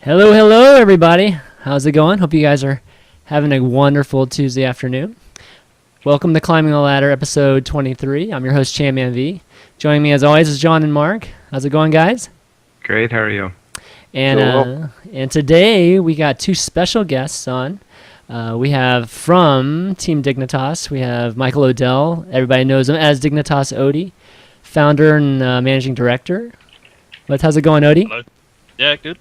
Hello, everybody. How's it going? Hope you guys are having a wonderful Tuesday afternoon. Welcome to Climbing the Ladder, episode 23. I'm your host, ChanmanV. Joining me, as always, is John and Mark. How's it going, guys? Great. How are you? And today we got two special guests on. We have from Team Dignitas, we have Michael Odell. Everybody knows him as dignitasODEE, founder and managing director. How's it going, Odie? Hello. Yeah, good.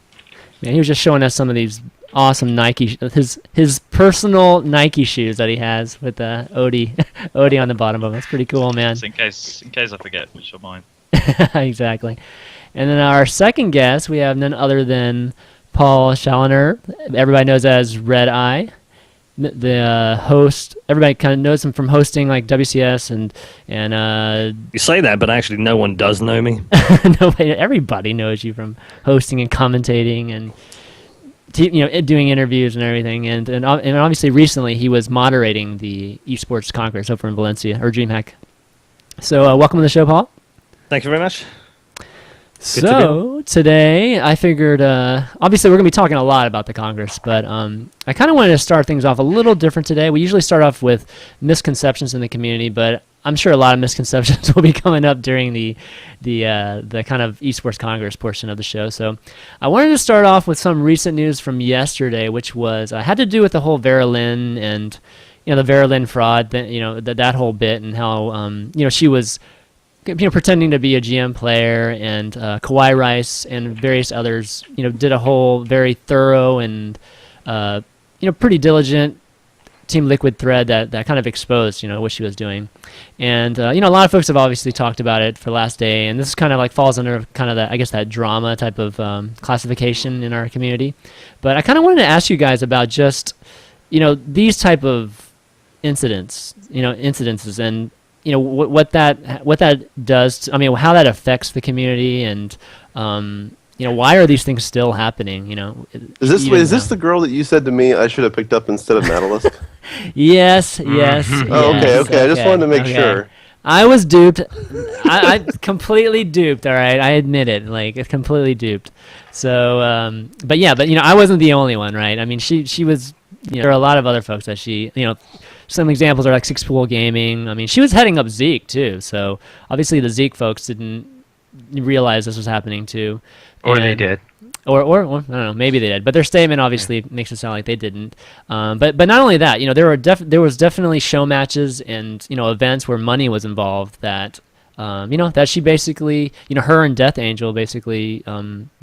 Man, he was just showing us some of these awesome Nike, his personal Nike shoes that he has with the Odie on the bottom of them. That's pretty cool, man. Just in case I forget, which are mine. Exactly. And then our second guest, we have none other than Paul Chaloner. Everybody knows as Redeye, the host. Everybody kind of knows him from hosting like WCS and. You say that, but actually, no one does know me. Everybody knows you from hosting and commentating and doing interviews and everything. And obviously, recently he was moderating the eSports Congress over in Valencia or Dreamhack. So welcome to the show, Paul. Thank you very much. So today I figured, obviously we're going to be talking a lot about the Congress, but I kind of wanted to start things off a little different today. We usually start off with misconceptions in the community, but I'm sure a lot of misconceptions will be coming up during the kind of eSports Congress portion of the show. So I wanted to start off with some recent news from yesterday, which was had to do with the whole Verilyn and the Verilyn fraud, that whole bit, and how she was pretending to be a GM player, and Kawhi Rice and various others, did a whole very thorough and pretty diligent Team Liquid thread that kind of exposed, what she was doing. And a lot of folks have obviously talked about it for last day, and this kind of like falls under kind of that drama type of classification in our community. But I kind of wanted to ask you guys about just these type of incidences and what that does. How that affects the community, and why are these things still happening? Is this the girl that you said to me I should have picked up instead of Nautilus? Yes. Oh, okay. I just wanted to make sure. I was duped. I completely duped. All right, I admit it. Like, it's completely duped. So, but I wasn't the only one, right? She was. There are a lot of other folks that she. Some examples are like Six Pool Gaming. She was heading up Zeke too. So obviously the Zeke folks didn't realize this was happening too. Or they did. Or I don't know, maybe they did, but their statement obviously makes it sound like they didn't. But not only that, there was definitely show matches and events where money was involved that that she basically her and Death Angel basically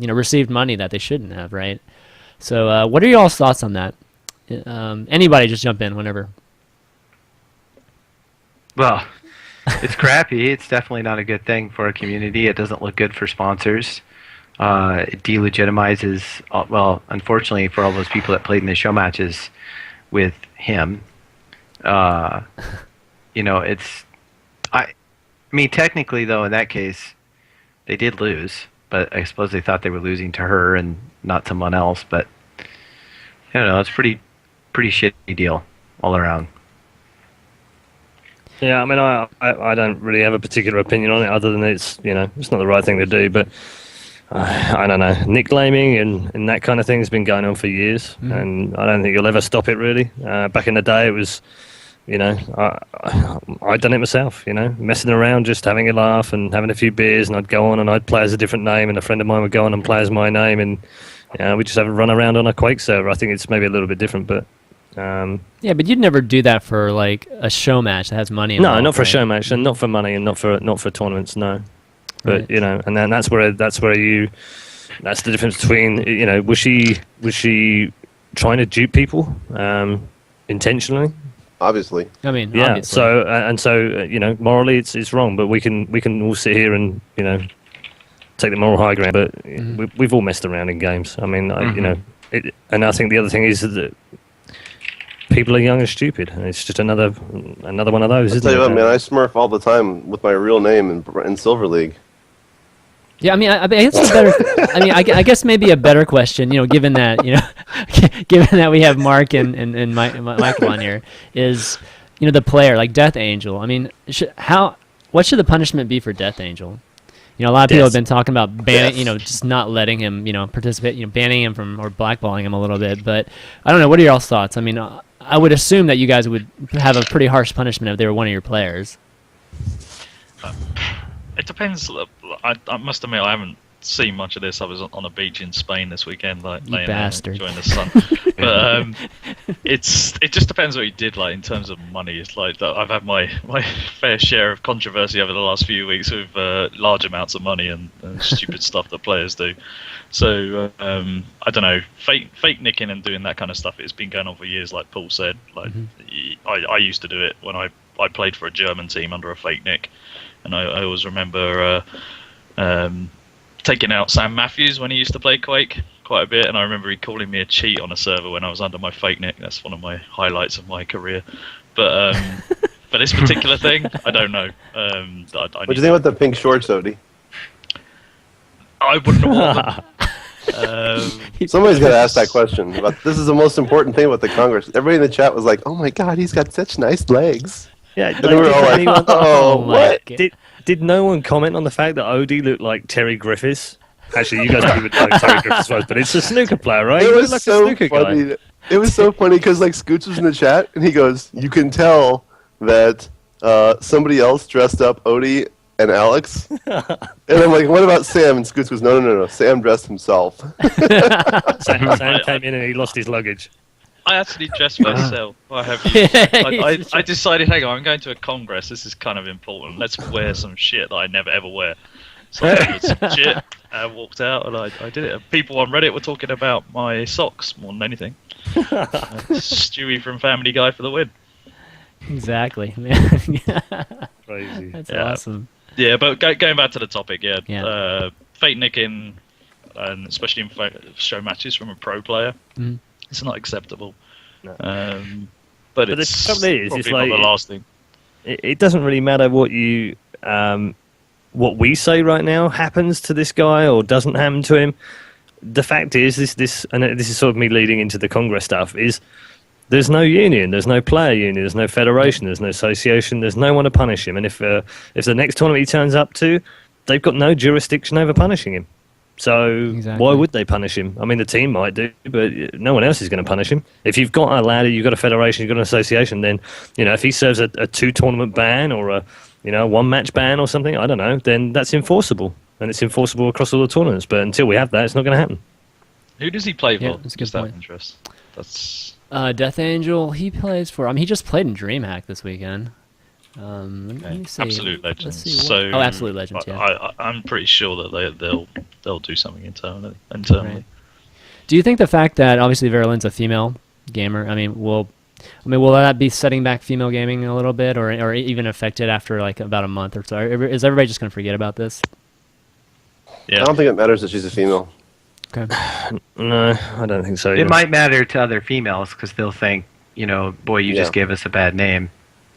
received money that they shouldn't have, right? So what are y'all's thoughts on that? Anybody just jump in whenever. Well, it's crappy. It's definitely not a good thing for a community. It doesn't look good for sponsors. It delegitimizes, unfortunately for all those people that played in the show matches with him. Technically though, in that case, they did lose, but I suppose they thought they were losing to her and not someone else. But I don't know. It's pretty shitty deal all around. Yeah, I don't really have a particular opinion on it, other than it's not the right thing to do. But I don't know, nicknaming and that kind of thing has been going on for years, and I don't think you'll ever stop it really. Back in the day, it was, I'd done it myself, messing around, just having a laugh and having a few beers, and I'd go on and I'd play as a different name, and a friend of mine would go on and play as my name, and we just have a run around on a Quake server. I think it's maybe a little bit different, but. Yeah, but you'd never do that for like a show match that has money involved. No, not for a show match, and not for money, and not for tournaments. No, but right. And then that's the difference between was she trying to dupe people intentionally? Obviously. Yeah. Obviously. So morally it's wrong, but we can all sit here and take the moral high ground. But we've all messed around in games. And I think the other thing is that. People are young and stupid. It's just another one of those, isn't it? I'll tell you what, man, I smurf all the time with my real name in Silver League. Yeah, I guess a better. I guess maybe a better question, given that given that we have Mark and Michael on here, is the player like Death Angel. What should the punishment be for Death Angel? You know, a lot of people have Yes. been talking about banning, Yes. just not letting him, participate, banning him from or blackballing him a little bit. But I don't know. What are y'all's thoughts? I mean, I would assume that you guys would have a pretty harsh punishment if they were one of your players. It depends. I must admit, I haven't seen much of this. I was on a beach in Spain this weekend, like You laying there bastard. enjoying the sun. But it just depends what he did. Like in terms of money, it's like I've had my fair share of controversy over the last few weeks with large amounts of money and stupid stuff that players do. So I don't know, fake nicking and doing that kind of stuff. It's been going on for years, like Paul said. Like I used to do it when I played for a German team under a fake nick, and I always remember taking out Sam Matthews when he used to play Quake quite a bit, and I remember he calling me a cheat on a server when I was under my fake nick. That's one of my highlights of my career. But for this particular thing, I don't know. What do you think about the pink shorts, Odie? I wouldn't want them. Somebody's got to ask that question. This is the most important thing about the Congress. Everybody in the chat was like, "Oh my God, he's got such nice legs." Yeah, And we were all like, "Oh, my what?" God. Did no one comment on the fact that Odie looked like Terry Griffiths? Actually, you guys don't even know who Terry Griffiths was, but it's a snooker player, right? It He was looked like a so snooker funny. guy. It was so funny because like Scoots was in the chat and he goes, "You can tell that somebody else dressed up Odie and Alex." And I'm like, "What about Sam?" And Scoots goes, "No. Sam dressed himself." Sam came in and he lost his luggage. I actually dressed myself. I decided, hang on, I'm going to a congress. This is kind of important. Let's wear some shit that I never ever wear. So I did some shit. I walked out and I did it. People on Reddit were talking about my socks more than anything. Stewie from Family Guy for the win. Exactly, man. Crazy. That's Yeah. awesome. Yeah, but going back to the topic, Yeah. fake nicking, and especially in show matches from a pro player, it's not acceptable. No. But the it's trouble is, probably it's not like- the last thing. It doesn't really matter what you what we say right now happens to this guy or doesn't happen to him. The fact is, this is sort of me leading into the Congress stuff, is there's no union, there's no player union, there's no federation, there's no association, there's no one to punish him. And if the next tournament he turns up to, they've got no jurisdiction over punishing him. So Exactly. why would they punish him? I mean, the team might do, but no one else is going to punish him. If you've got a ladder, you've got a federation, you've got an association, then, if he serves a 2-tournament ban or a 1-match ban or something, I don't know, then that's enforceable. And it's enforceable across all the tournaments. But until we have that, it's not going to happen. Who does he play for? Yeah, that's a good Just out of point. interest. That's Death Angel, he plays for. I mean, he just played in Dreamhack this weekend. Let me see. Absolute Let's Legends. see what- So oh, Absolute Legends. Yeah. I'm pretty sure that they'll do something internally. Right. Do you think the fact that obviously Verulin's a female gamer, will that be setting back female gaming a little bit, or even affect it after like about a month or so? Is everybody just gonna forget about this? Yeah. I don't think it matters that she's a female. Okay. No, I don't think so. It might matter to other females because they'll think, boy, you just Yeah. gave us a bad name.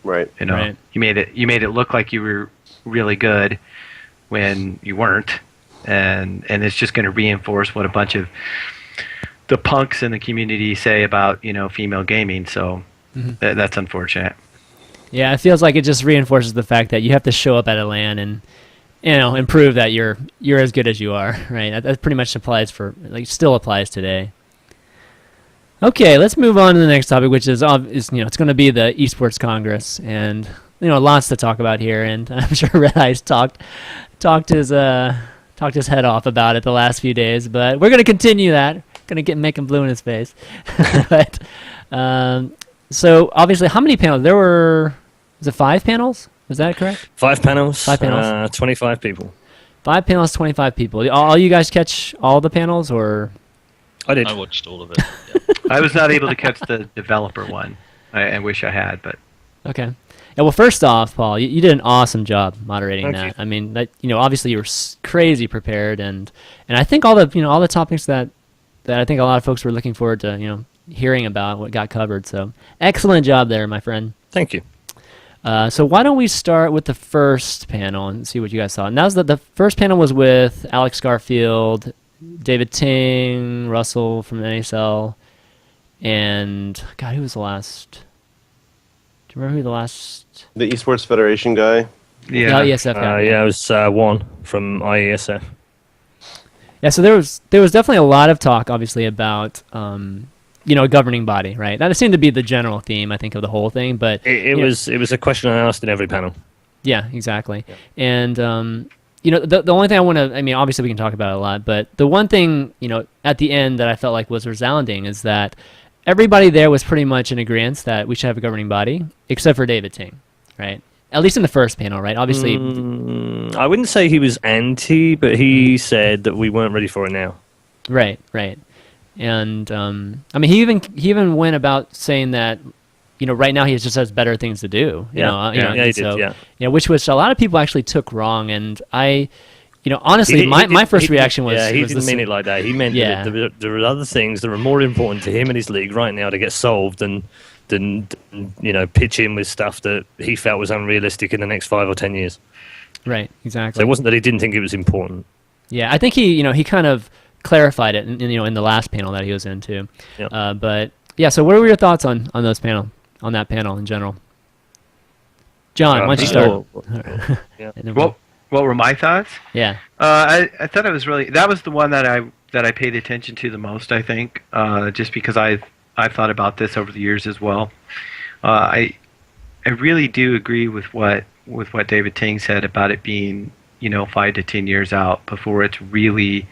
Right. Right. You made it look like you were really good when you weren't, and it's just going to reinforce what a bunch of the punks in the community say about female gaming. So that's unfortunate. Yeah, it feels like it just reinforces the fact that you have to show up at a LAN and and prove that you're as good as you are, right? That pretty much still applies today. Okay, let's move on to the next topic, which is it's going to be the eSports Congress, and lots to talk about here, and I'm sure Redeye's talked his head off about it the last few days, but we're going to continue that. Going to make him blue in his face. But so obviously, how many panels? There were, was it 5 panels? Was that correct? 5 panels. 5 panels. 25 people. 5 panels, 25 people. All you guys catch all the panels, or? I did. I watched all of it. I was not able to catch the developer one. I wish I had, but Okay. Yeah, well, first off, Paul, you did an awesome job moderating Thank that. you. I mean, that obviously you were crazy prepared, and I think all the topics that I think a lot of folks were looking forward to hearing about what got covered. So excellent job there, my friend. Thank you. So why don't we start with the first panel and see what you guys saw? And that was the first panel was with Alex Garfield, David Ting, Russell from NSL, and God, who was the last? Do you remember who the last? The Esports Federation guy. yeah. Oh, ESF guy. Yeah, it was one. from IESF. Yeah, so there was definitely a lot of talk, obviously, about a governing body, right? That seemed to be the general theme, I think, of the whole thing. But It was a question I asked in every panel. yeah, exactly. Yeah. And the only thing I want to, I mean, obviously we can talk about it a lot, but the one thing at the end that I felt like was resounding is that everybody there was pretty much in agreement that we should have a governing body, except for David Ting, right? At least in the first panel, right? Obviously, I wouldn't say he was anti, but he said that we weren't ready for it now. Right. And I mean, he even went about saying that right now he just has better things to do. He did. Which a lot of people actually took wrong, and I. Honestly, my first reaction was... Yeah, he didn't mean it like that. He meant that there are other things that are more important to him and his league right now to get solved than pitch in with stuff that he felt was unrealistic in the next 5 or 10 years. Right, exactly. So it wasn't that he didn't think it was important. Yeah, I think he kind of clarified it in the last panel that he was in too. Yep. But yeah, so what were your thoughts on that panel in general? John, why don't you start? Yeah. What were my thoughts? Yeah. I thought it was that was the one that I paid attention to the most, I think, just because I've thought about this over the years as well. I really do agree with what David Ting said about it being 5 to 10 years out before it's really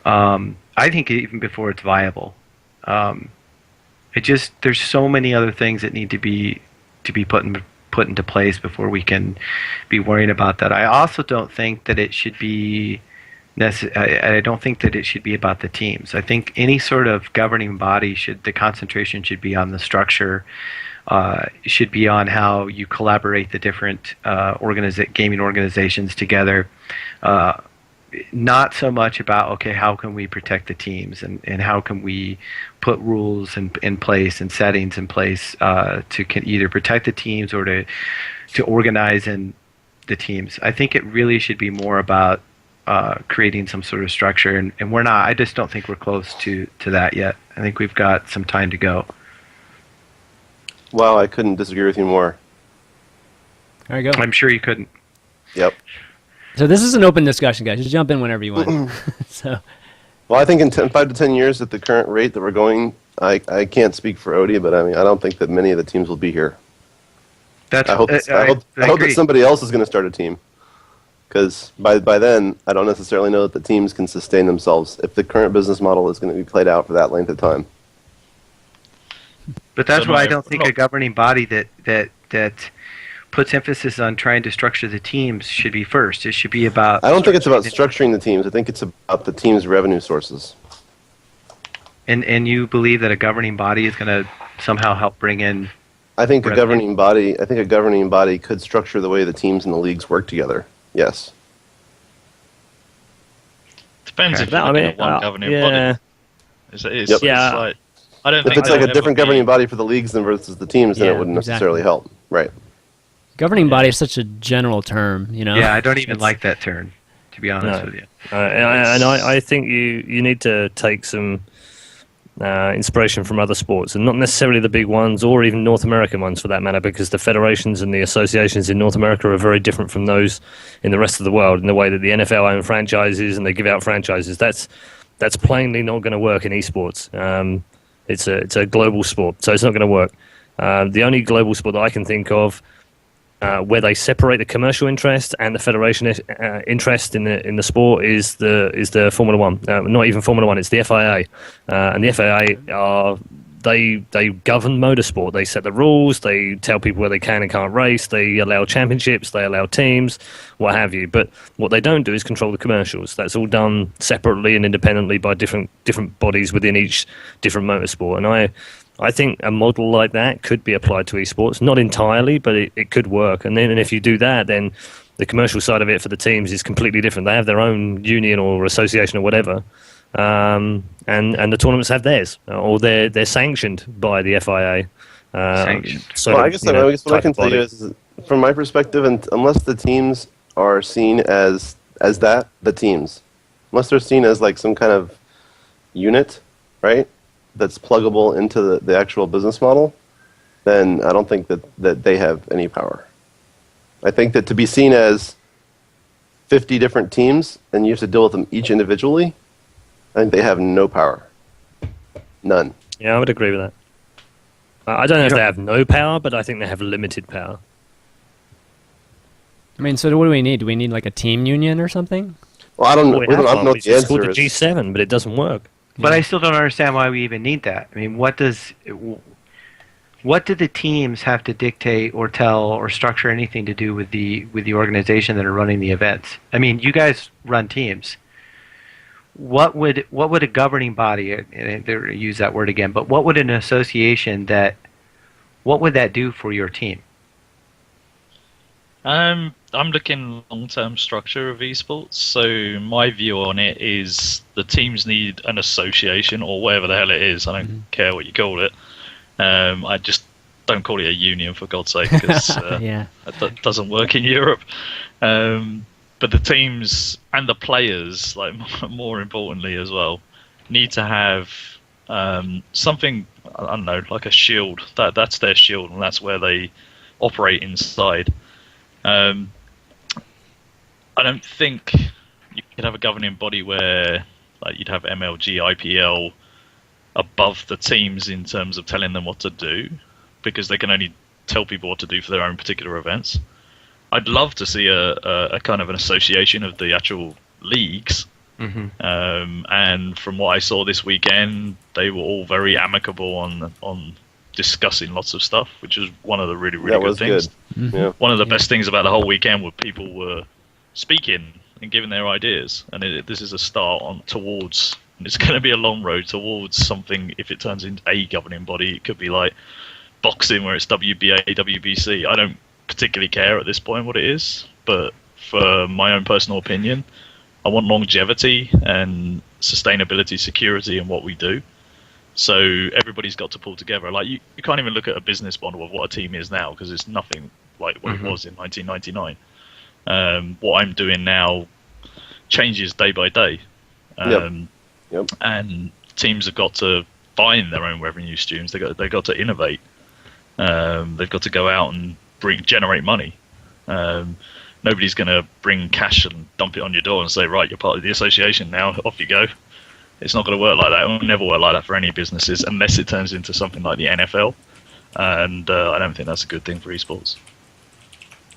I think even before it's viable. There's so many other things that need to be put into place before we can be worrying about that. I also don't think that it should be I don't think that it should be about the teams. I think any sort of governing body the concentration should be on the structure, should be on how you collaborate the different gaming organizations together. Not so much about, how can we protect the teams and how can we put rules in place and settings in place to either protect the teams or to organize in the teams. I think it really should be more about creating some sort of structure, and we're not. I just don't think we're close to that yet. I think we've got some time to go. Wow, I couldn't disagree with you more. There you go. I'm sure you couldn't. Yep. So this is an open discussion, guys. Just jump in whenever you want. Well, I think in 5 to 10 years, at the current rate that we're going, I can't speak for ODEE, but I mean, I don't think that many of the teams will be here. I hope that somebody else is going to start a team, because by then, I don't necessarily know that the teams can sustain themselves if the current business model is going to be played out for that length of time. But that's why I don't think a governing body that puts emphasis on trying to structure the teams should be first. It should be about... I don't think it's about structuring the teams. I think it's about the team's revenue sources. And you believe that a governing body is going to somehow help bring in... I think a governing body could structure the way the teams and the leagues work together. Yes. Depends if you're looking at one governing body. I don't think if it's like a different governing body for the leagues than versus the teams, then it wouldn't necessarily help. Right. Governing body is such a general term, Yeah, I don't even like that term, to be honest with you. I think you need to take some inspiration from other sports, and not necessarily the big ones, or even North American ones for that matter, because the federations and the associations in North America are very different from those in the rest of the world, in the way that the NFL own franchises and they give out franchises. That's plainly not going to work in eSports. It's a global sport, so it's not going to work. The only global sport that I can think of where they separate the commercial interest and the federation interest in the sport is the Formula One. Not even Formula One; it's the FIA, and the FIA they govern motorsport. They set the rules. They tell people where they can and can't race. They allow championships. They allow teams, what have you. But what they don't do is control the commercials. That's all done separately and independently by different bodies within each different motorsport. And I think a model like that could be applied to esports. Not entirely, but it could work. And if you do that, then the commercial side of it for the teams is completely different. They have their own union or association or whatever. And the tournaments have theirs, or they're sanctioned by the FIA. Well, I guess what I can tell you is, from my perspective, and unless the teams are seen as the teams, unless they're seen as like some kind of unit, right, that's pluggable into the actual business model, then I don't think that they have any power. I think that to be seen as 50 different teams and you have to deal with them each individually, I think they have no power. None. Yeah, I would agree with that. I don't know if they have no power, but I think they have limited power. I mean, so what do we need? Do we need like a team union or something? Well, I don't know. I don't know what the It's called the answer is. G7, but it doesn't work. But I still don't understand why we even need that. I mean, what do the teams have to dictate or tell or structure anything to do with the organization that are running the events? I mean, you guys run teams. What would a governing body, and I use that word again, but what would an association what would that do for your team? I'm looking long-term structure of esports. So my view on it is the teams need an association or whatever the hell it is. I don't care what you call it. I just don't call it a union, for God's sake, because that doesn't work in Europe. But the teams and the players, like more importantly as well, need to have something, I don't know, like a shield. That's their shield, and that's where they operate inside. I don't think you could have a governing body where like you'd have MLG, IPL above the teams in terms of telling them what to do, because they can only tell people what to do for their own particular events. I'd love to see a kind of an association of the actual leagues. And from what I saw this weekend, they were all very amicable on discussing lots of stuff, which was one of the really good things. Good. Yeah. One of the best things about the whole weekend were people were speaking and giving their ideas, and this is a start towards, and it's going to be a long road towards something. If it turns into a governing body, it could be like boxing where it's WBA, WBC. I don't particularly care at this point what it is, but for my own personal opinion, I want longevity and sustainability, security in what we do. So everybody's got to pull together. Like you can't even look at a business model of what a team is now, because it's nothing like what it was in 1999. What I'm doing now changes day by day. And teams have got to find their own revenue streams. They've got to innovate. They've got to go out and generate money. Nobody's going to bring cash and dump it on your door and say, right, you're part of the association now, off you go. It's not going to work like that. It will never work like that for any businesses unless it turns into something like the NFL. And I don't think that's a good thing for esports.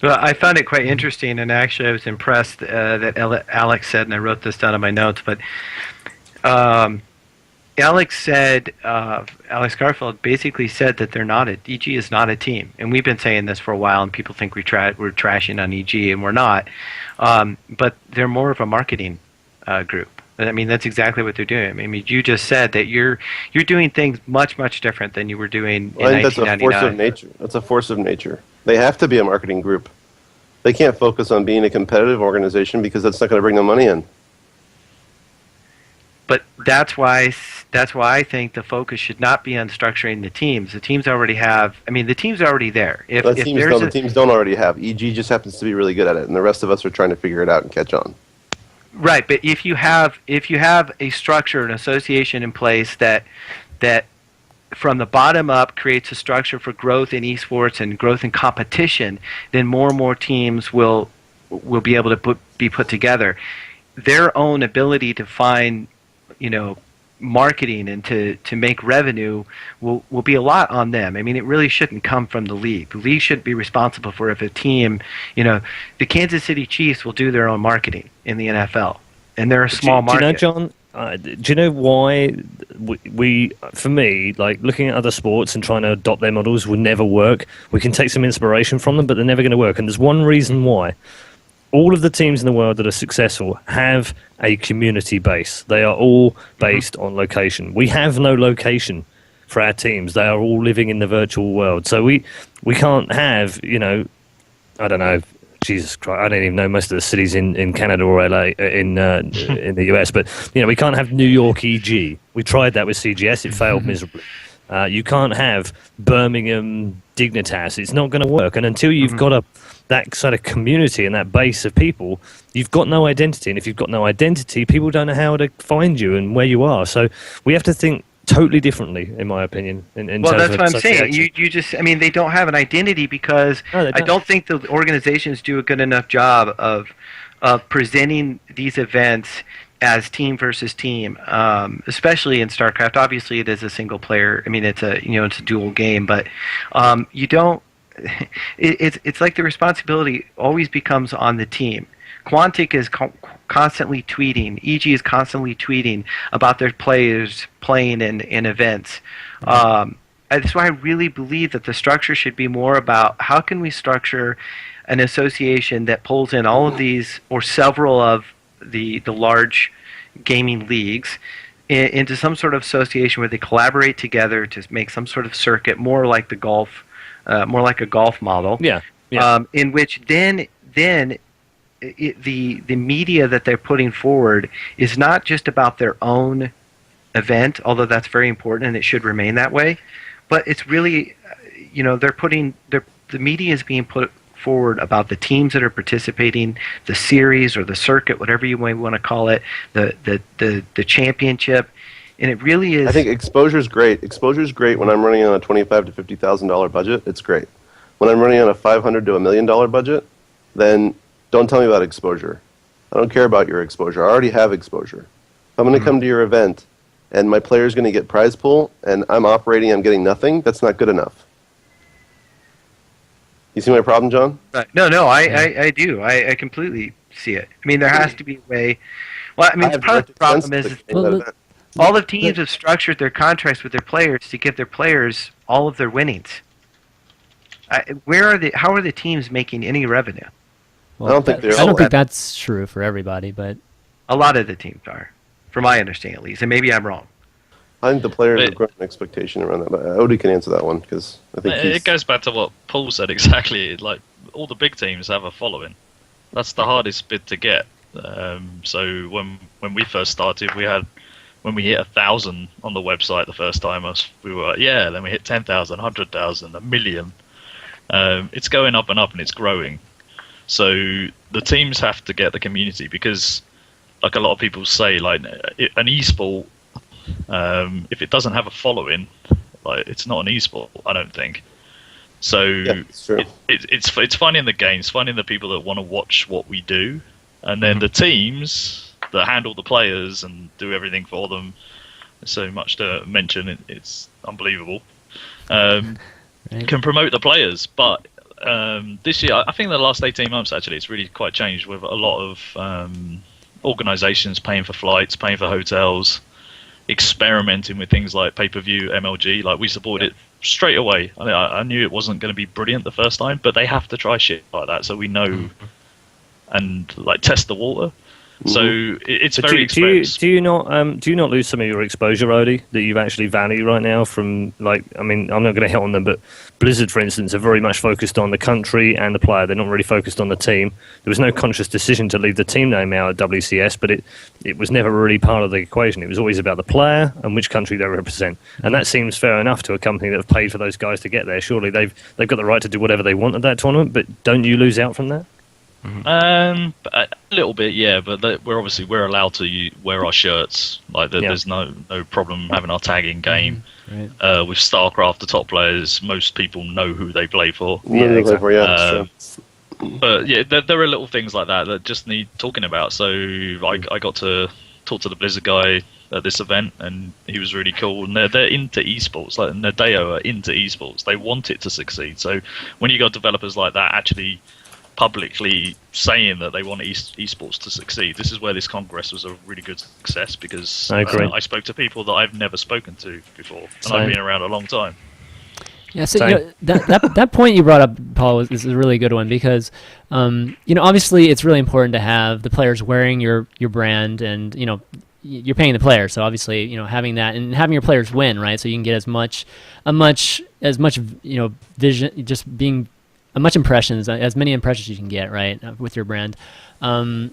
Well, I found it quite interesting, and actually I was impressed that Alex said, and I wrote this down in my notes, but Alex Garfield basically said that EG is not a team. And we've been saying this for a while, and people think we're trashing on EG, and we're not. But they're more of a marketing group. I mean, that's exactly what they're doing. I mean, you just said that you're doing things much different than you were doing in 1999. I think that's a force of nature. That's a force of nature. They have to be a marketing group. They can't focus on being a competitive organization because that's not going to bring them money in. But that's why I think the focus should not be on structuring the teams. The teams already have. I mean, the teams are already there. The teams don't already have. EG just happens to be really good at it, and the rest of us are trying to figure it out and catch on. Right, but if you have a structure, an association in place that from the bottom up creates a structure for growth in esports and growth in competition, then more and more teams will be able to be put together. Their own ability to find, marketing and to make revenue will be a lot on them. I mean, it really shouldn't come from the league. The league should be responsible for if a team, the Kansas City Chiefs will do their own marketing in the NFL, and they're a small market. Do you know, John? Do you know why we, for me, like looking at other sports and trying to adopt their models will never work? We can take some inspiration from them, but they're never going to work. And there's one reason why. All of the teams in the world that are successful have a community base. They are all based on location. We have no location for our teams. They are all living in the virtual world. So we can't have, I don't know, Jesus Christ, I don't even know most of the cities in Canada or LA, in the US, but we can't have New York EG. We tried that with CGS, it failed miserably. You can't have Birmingham Dignitas. It's not going to work. And until you've got that sort of community and that base of people, you've got no identity. And if you've got no identity, people don't know how to find you and where you are. So we have to think totally differently, in my opinion. Well, that's what I'm saying. You just, they don't have an identity because I don't think the organizations do a good enough job of of presenting these events as team versus team, especially in StarCraft. Obviously, it is a single player. I mean, it's a it's a dual game, but you don't. It's like the responsibility always becomes on the team. Quantic is constantly tweeting. EG is constantly tweeting about their players playing in events. That's why I really believe that the structure should be more about how can we structure an association that pulls in all of these or several of the large gaming leagues into some sort of association where they collaborate together to make some sort of circuit, more like the golf, more like a golf model. Yeah. In which then the media that they're putting forward is not just about their own event, although that's very important and it should remain that way. But it's really, the media is being put forward about the teams that are participating, the series or the circuit, whatever you might want to call it, the championship, and it really is. I think exposure is great. Exposure is great when I'm running on a $25,000 to $50,000 budget. It's great. When I'm running on a $500,000 to $1 million budget, then don't tell me about exposure. I don't care about your exposure. I already have exposure. If I'm going to come to your event and my player's going to get prize pool and I'm getting nothing, that's not good enough. You see my problem, John? Right. No, I do. I completely see it. I mean, there has to be a way. Well, I mean, part of the problem is all the teams have structured their contracts with their players to get their players all of their winnings. How are the teams making any revenue? Well, I don't think that's true for everybody, but a lot of the teams are, from my understanding at least, and maybe I'm wrong. I think the players have grown an expectation around that, but Odie can answer that one because I think it goes back to what Paul said exactly. Like all the big teams have a following. That's the hardest bit to get. So when we first started, when we hit 1,000 on the website the first time, we were like, yeah. Then we hit 10,000, 100,000, 1 million. It's going up and up, and it's growing. So the teams have to get the community because, like a lot of people say, like an esport. If it doesn't have a following, like it's not an esport, I don't think. So it's finding the games, finding the people that want to watch what we do, and then the teams that handle the players and do everything for them. There's so much to mention; it's unbelievable. Can promote the players, but this year, I think the last 18 months actually, it's really quite changed with a lot of organisations paying for flights, paying for hotels. Experimenting with things like pay-per-view, MLG, like we supported it straight away. I knew it wasn't going to be brilliant the first time, but they have to try shit like that so we know and like test the water. So it's very expensive. Do you not lose some of your exposure, Odie, that you actually value right now from, like, I mean, I'm not going to hit on them, but Blizzard, for instance, are very much focused on the country and the player. They're not really focused on the team. There was no conscious decision to leave the team name out at WCS, but it was never really part of the equation. It was always about the player and which country they represent. And that seems fair enough to a company that have paid for those guys to get there. Surely they've got the right to do whatever they want at that tournament, but don't you lose out from that? A little bit, yeah, but we're allowed to wear our shirts. Like there's no problem having our tag in game. Right. With StarCraft, the top players, most people know who they play for. But yeah, there are little things like that just need talking about. So I got to talk to the Blizzard guy at this event, and he was really cool. And they're into esports, like Nadeo are into esports. They want it to succeed. So when you got developers like that actually publicly saying that they want esports to succeed, this is where this congress was a really good success because I spoke to people that I've never spoken to before, and I've been around a long time. Yeah, so that point you brought up, Paul, is a really good one because obviously it's really important to have the players wearing your brand, and you're paying the players, so obviously having that and having your players win, right? So you can get as much vision, just being much impressions, as many impressions you can get, right, with your brand. So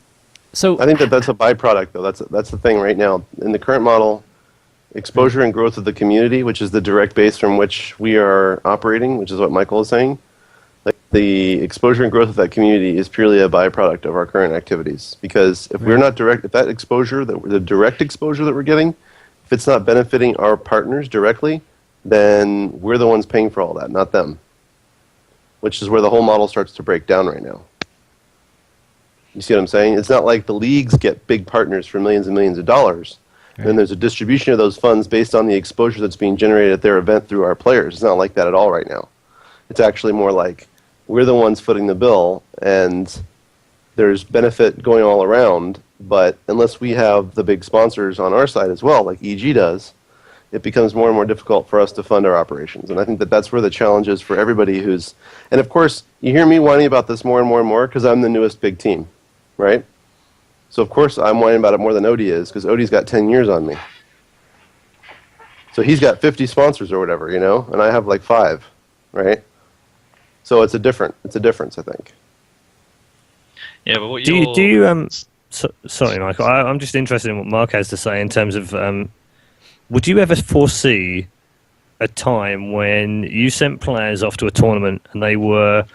I think that's a byproduct, though. That's the thing right now in the current model. Exposure and growth of the community, which is the direct base from which we are operating, which is what Michael is saying. Like the exposure and growth of that community is purely a byproduct of our current activities. Because if we're not direct, if that exposure, the direct exposure that we're getting, if it's not benefiting our partners directly, then we're the ones paying for all that, not them. Which is where the whole model starts to break down right now. You see what I'm saying? It's not like the leagues get big partners for millions and millions of dollars. Right. And there's a distribution of those funds based on the exposure that's being generated at their event through our players. It's not like that at all right now. It's actually more like we're the ones footing the bill, and there's benefit going all around, but unless we have the big sponsors on our side as well, like EG does, it becomes more and more difficult for us to fund our operations. And I think that that's where the challenge is for everybody who's... And of course, you hear me whining about this more and more and more because I'm the newest big team, right? So of course I'm whining about it more than Odie is, because Odie's got 10 years on me. So he's got 50 sponsors or whatever, you know, and I have like 5, right? So it's a difference, I think. Yeah, but what Do you sorry, Michael. I'm just interested in what Mark has to say in terms of would you ever foresee a time when you sent players off to a tournament and they were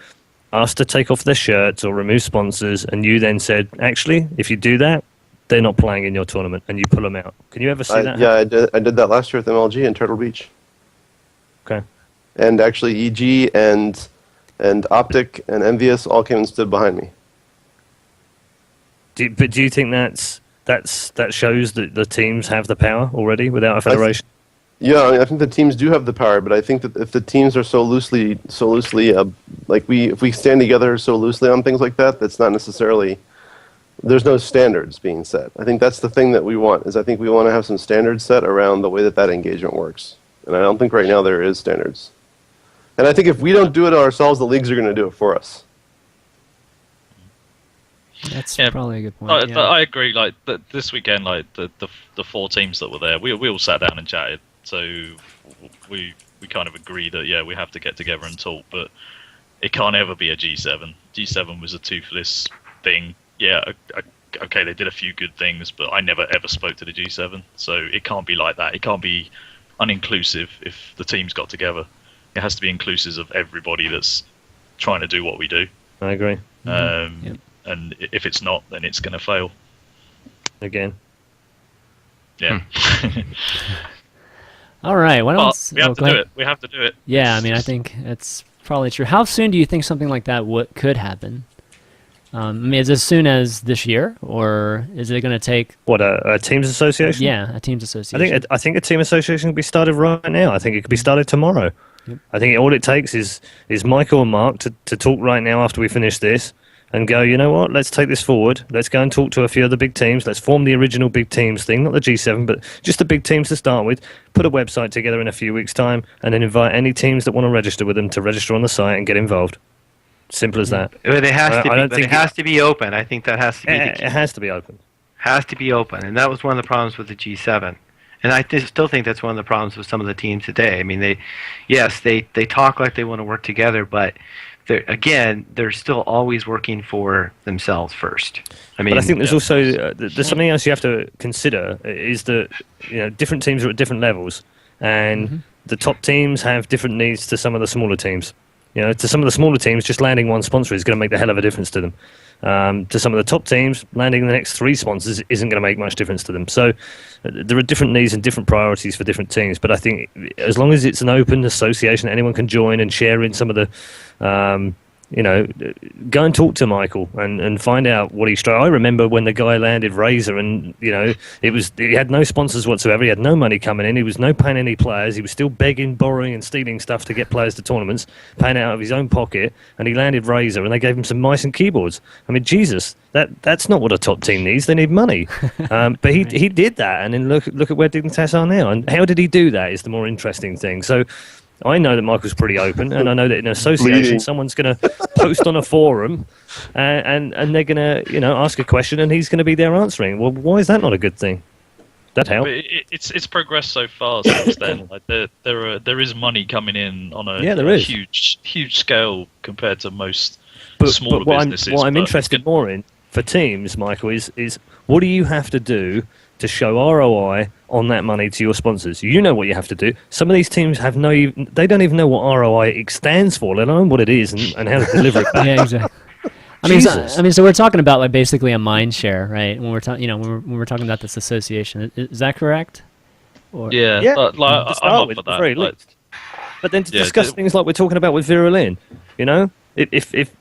asked to take off their shirts or remove sponsors, and you then said, actually, if you do that, they're not playing in your tournament, and you pull them out? Can you ever see that? Yeah, I did that last year at the MLG in Turtle Beach. Okay. And actually EG and Optic and Envious all came and stood behind me. But do you think that shows that the teams have the power already without a federation? Yeah, I mean, I think the teams do have the power, but I think that if the teams are so loosely, like if we stand together so loosely on things like that, that's not necessarily. There's no standards being set. I think that's the thing that we want. I think we want to have some standards set around the way that engagement works, and I don't think right now there is standards. And I think if we don't do it ourselves, the leagues are going to do it for us. That's probably a good point. I agree. Like this weekend, like the 4 teams that were there, we all sat down and chatted. So we kind of agree that we have to get together and talk, but it can't ever be a G7. G7 was a toothless thing. Yeah, okay, they did a few good things, but I never ever spoke to the G7. So it can't be like that. It can't be uninclusive if the teams got together. It has to be inclusive of everybody that's trying to do what we do. I agree. And if it's not, then it's going to fail. Again. Yeah. All right. Why don't we have to do it? We have to do it. Yeah, I mean, I think it's probably true. How soon do you think something like that could happen? I mean, is it as soon as this year, or is it going to take... What, a teams association? Yeah, a teams association. I think a team association can be started right now. I think it could be started tomorrow. Yep. I think all it takes is Michael and Mark to talk right now after we finish this and go, you know what, let's take this forward. Let's go and talk to a few of the big teams. Let's form the original big teams thing, not the G7, but just the big teams to start with. Put a website together in a few weeks' time, and then invite any teams that want to register with them to register on the site and get involved. Simple as that. But it has to be open. I think that has to be the key. It has to be open. Has to be open, and that was one of the problems with the G7. And I still think that's one of the problems with some of the teams today. I mean, they talk like they want to work together, but they're still always working for themselves first. I mean, but I think there's also there's something else you have to consider is that different teams are at different levels, and the top teams have different needs to some of the smaller teams. To some of the smaller teams, just landing one sponsor is going to make the hell of a difference to them. To some of the top teams, landing the next 3 sponsors isn't going to make much difference to them. So there are different needs and different priorities for different teams. But I think as long as it's an open association, anyone can join and share in some of the, go and talk to Michael and find out what he's trying. I remember when the guy landed Razor and, he had no sponsors whatsoever. He had no money coming in. He was no paying any players. He was still begging, borrowing and stealing stuff to get players to tournaments, paying out of his own pocket. And he landed Razor and they gave him some mice and keyboards. I mean, Jesus, that's not what a top team needs. They need money. But he did that. And then look at where Dignitas are now. And how did he do that is the more interesting thing. So I know that Michael's pretty open, and I know that in an association, someone's going to post on a forum, and they're going to, ask a question, and he's going to be there answering. Well, why is that not a good thing? That help? It's progressed so far since then. Like there is money coming in on a huge scale compared to most smaller businesses. What I'm interested more in for teams, Michael, is what do you have to do to show ROI on that money to your sponsors? You know what you have to do. Some of these teams they don't even know what ROI stands for, let alone what it is and how to deliver it back. Yeah, exactly. So we're talking about like basically a mind share, right? When we're talking, when we're talking about this association, is that correct? Or? Yeah. I'm up for that. Very least. But then to discuss things like we're talking about with Virulin, if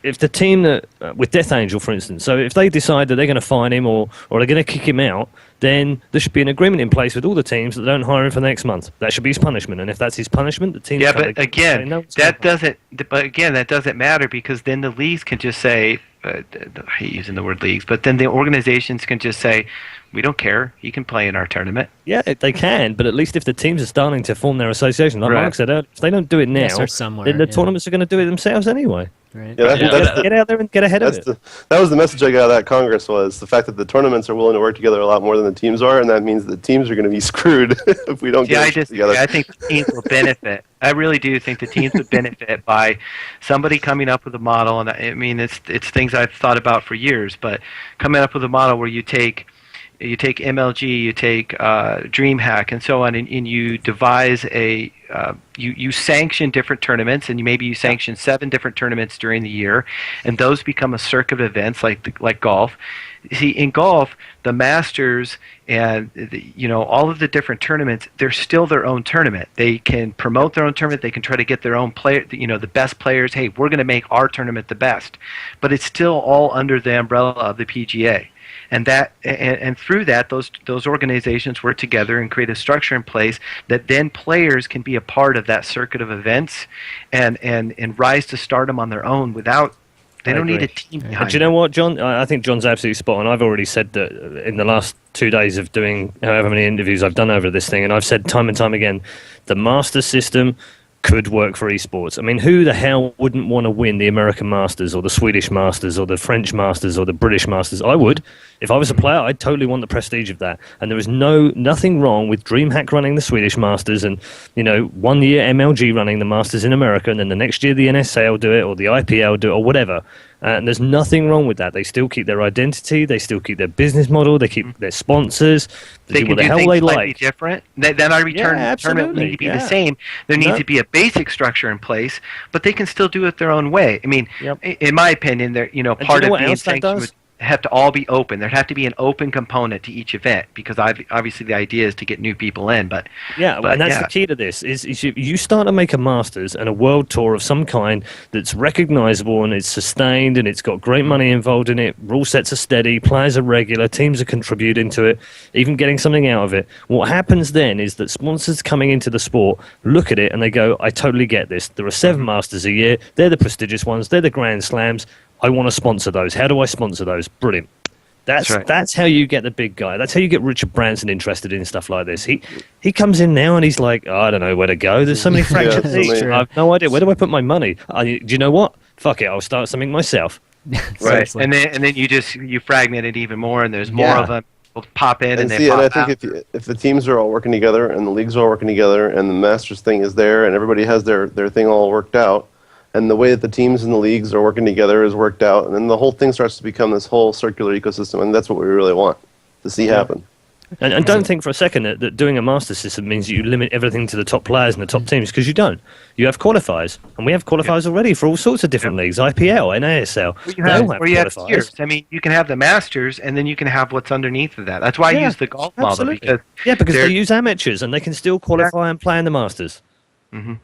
if the team that with Death Angel, for instance, so if they decide that they're going to fine him or they're going to kick him out, then there should be an agreement in place with all the teams that don't hire him for the next month. That should be his punishment, and if that's his punishment, the team. Yeah, but again, that doesn't matter, because then the leagues can just say, I hate using the word leagues, but then the organizations can just say, we don't care. He can play in our tournament. Yeah, they can, but at least if the teams are starting to form their association, like Mark said, if they don't do it now, then the tournaments are going to do it themselves anyway. Right. Yeah, Get out there and get ahead of it. That was the message I got out of that Congress, was the fact that the tournaments are willing to work together a lot more than the teams are, and that means the teams are going to be screwed if we don't get it together. I think the teams will benefit. I really do think the teams would benefit by somebody coming up with a model, and I mean it's things I've thought about for years, but coming up with a model where you take MLG, you take Dreamhack, and so on, and you devise you sanction different tournaments, and maybe you sanction 7 different tournaments during the year, and those become a circuit of events like golf. See, in golf, the Masters and all of the different tournaments, they're still their own tournament. They can promote their own tournament. They can try to get their own player, the best players. Hey, we're going to make our tournament the best, but it's still all under the umbrella of the PGA. And through that, those organizations work together and create a structure in place that then players can be a part of that circuit of events and rise to stardom on their own without. They don't need a team behind But do you know what, John? I think John's absolutely spot on. I've already said that in the last 2 days of doing however many interviews I've done over this thing, and I've said time and time again, the master system could work for esports. I mean, who the hell wouldn't want to win the American Masters or the Swedish Masters or the French Masters or the British Masters? I would. If I was a player, I'd totally want the prestige of that. And there is nothing wrong with Dreamhack running the Swedish Masters and, 1 year MLG running the Masters in America, and then the next year the NSA will do it or the IPL will do it or whatever. And there's nothing wrong with that. They still keep their identity. They still keep their business model. They keep their sponsors. They can do things slightly different. Then our tournament need to be the same. There needs to be a basic structure in place, but they can still do it their own way. I mean, in my opinion, part of being sanctioned would have to all be open. There'd have to be an open component to each event, because obviously the idea is to get new people in. But that's the key to this. Is you start to make a Masters and a World Tour of some kind that's recognizable and it's sustained and it's got great money involved in it. Rule sets are steady, players are regular, teams are contributing to it, even getting something out of it. What happens then is that sponsors coming into the sport look at it and they go, I totally get this. There are 7 Masters a year. They're the prestigious ones. They're the Grand Slams. I want to sponsor those. How do I sponsor those? Brilliant. That's how you get the big guy. That's how you get Richard Branson interested in stuff like this. He comes in now and he's like, I don't know where to go. There's so many fractured leagues. I have no idea. Where do I put my money? Do you know what? Fuck it. I'll start something myself. Right. And then you fragment it even more, and there's more of them. Will pop in and I think if the teams are all working together and the leagues are all working together and the Masters thing is there and everybody has their thing all worked out, and the way that the teams and the leagues are working together is worked out, and then the whole thing starts to become this whole circular ecosystem, and that's what we really want to see happen. And don't think for a second that doing a master system means you limit everything to the top players and the top teams, because you don't. You have qualifiers, and we have qualifiers already for all sorts of different leagues, IPL, NASL. You have tiers. I mean, you can have the Masters, and then you can have what's underneath of that. That's why I use the golf model. Because they use amateurs, and they can still qualify and play in the Masters.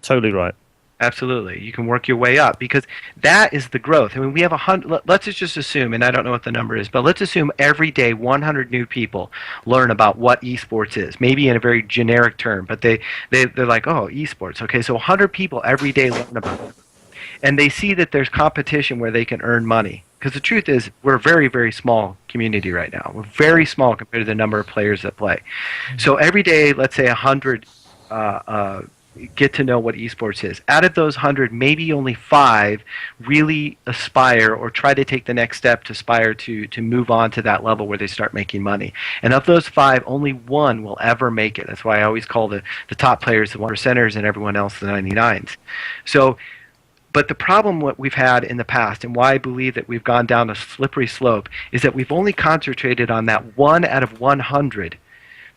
Totally right. Absolutely. You can work your way up, because that is the growth. I mean, we have 100, let's just assume, and I don't know what the number is, but let's assume every day 100 new people learn about what esports is, maybe in a very generic term, but they're like, oh, esports. Okay, so 100 people every day learn about it. And they see that there's competition where they can earn money. Because the truth is, we're a very, very small community right now. We're very small compared to the number of players that play. So every day, let's say 100 get to know what esports is. Out of those 100, maybe only 5 really aspire or try to take the next step to aspire to move on to that level where they start making money. And of those 5, only 1 will ever make it. That's why I always call the top players the 1%ers and everyone else the 99s. So, but the problem what we've had in the past, and why I believe that we've gone down a slippery slope, is that we've only concentrated on that 1 out of 100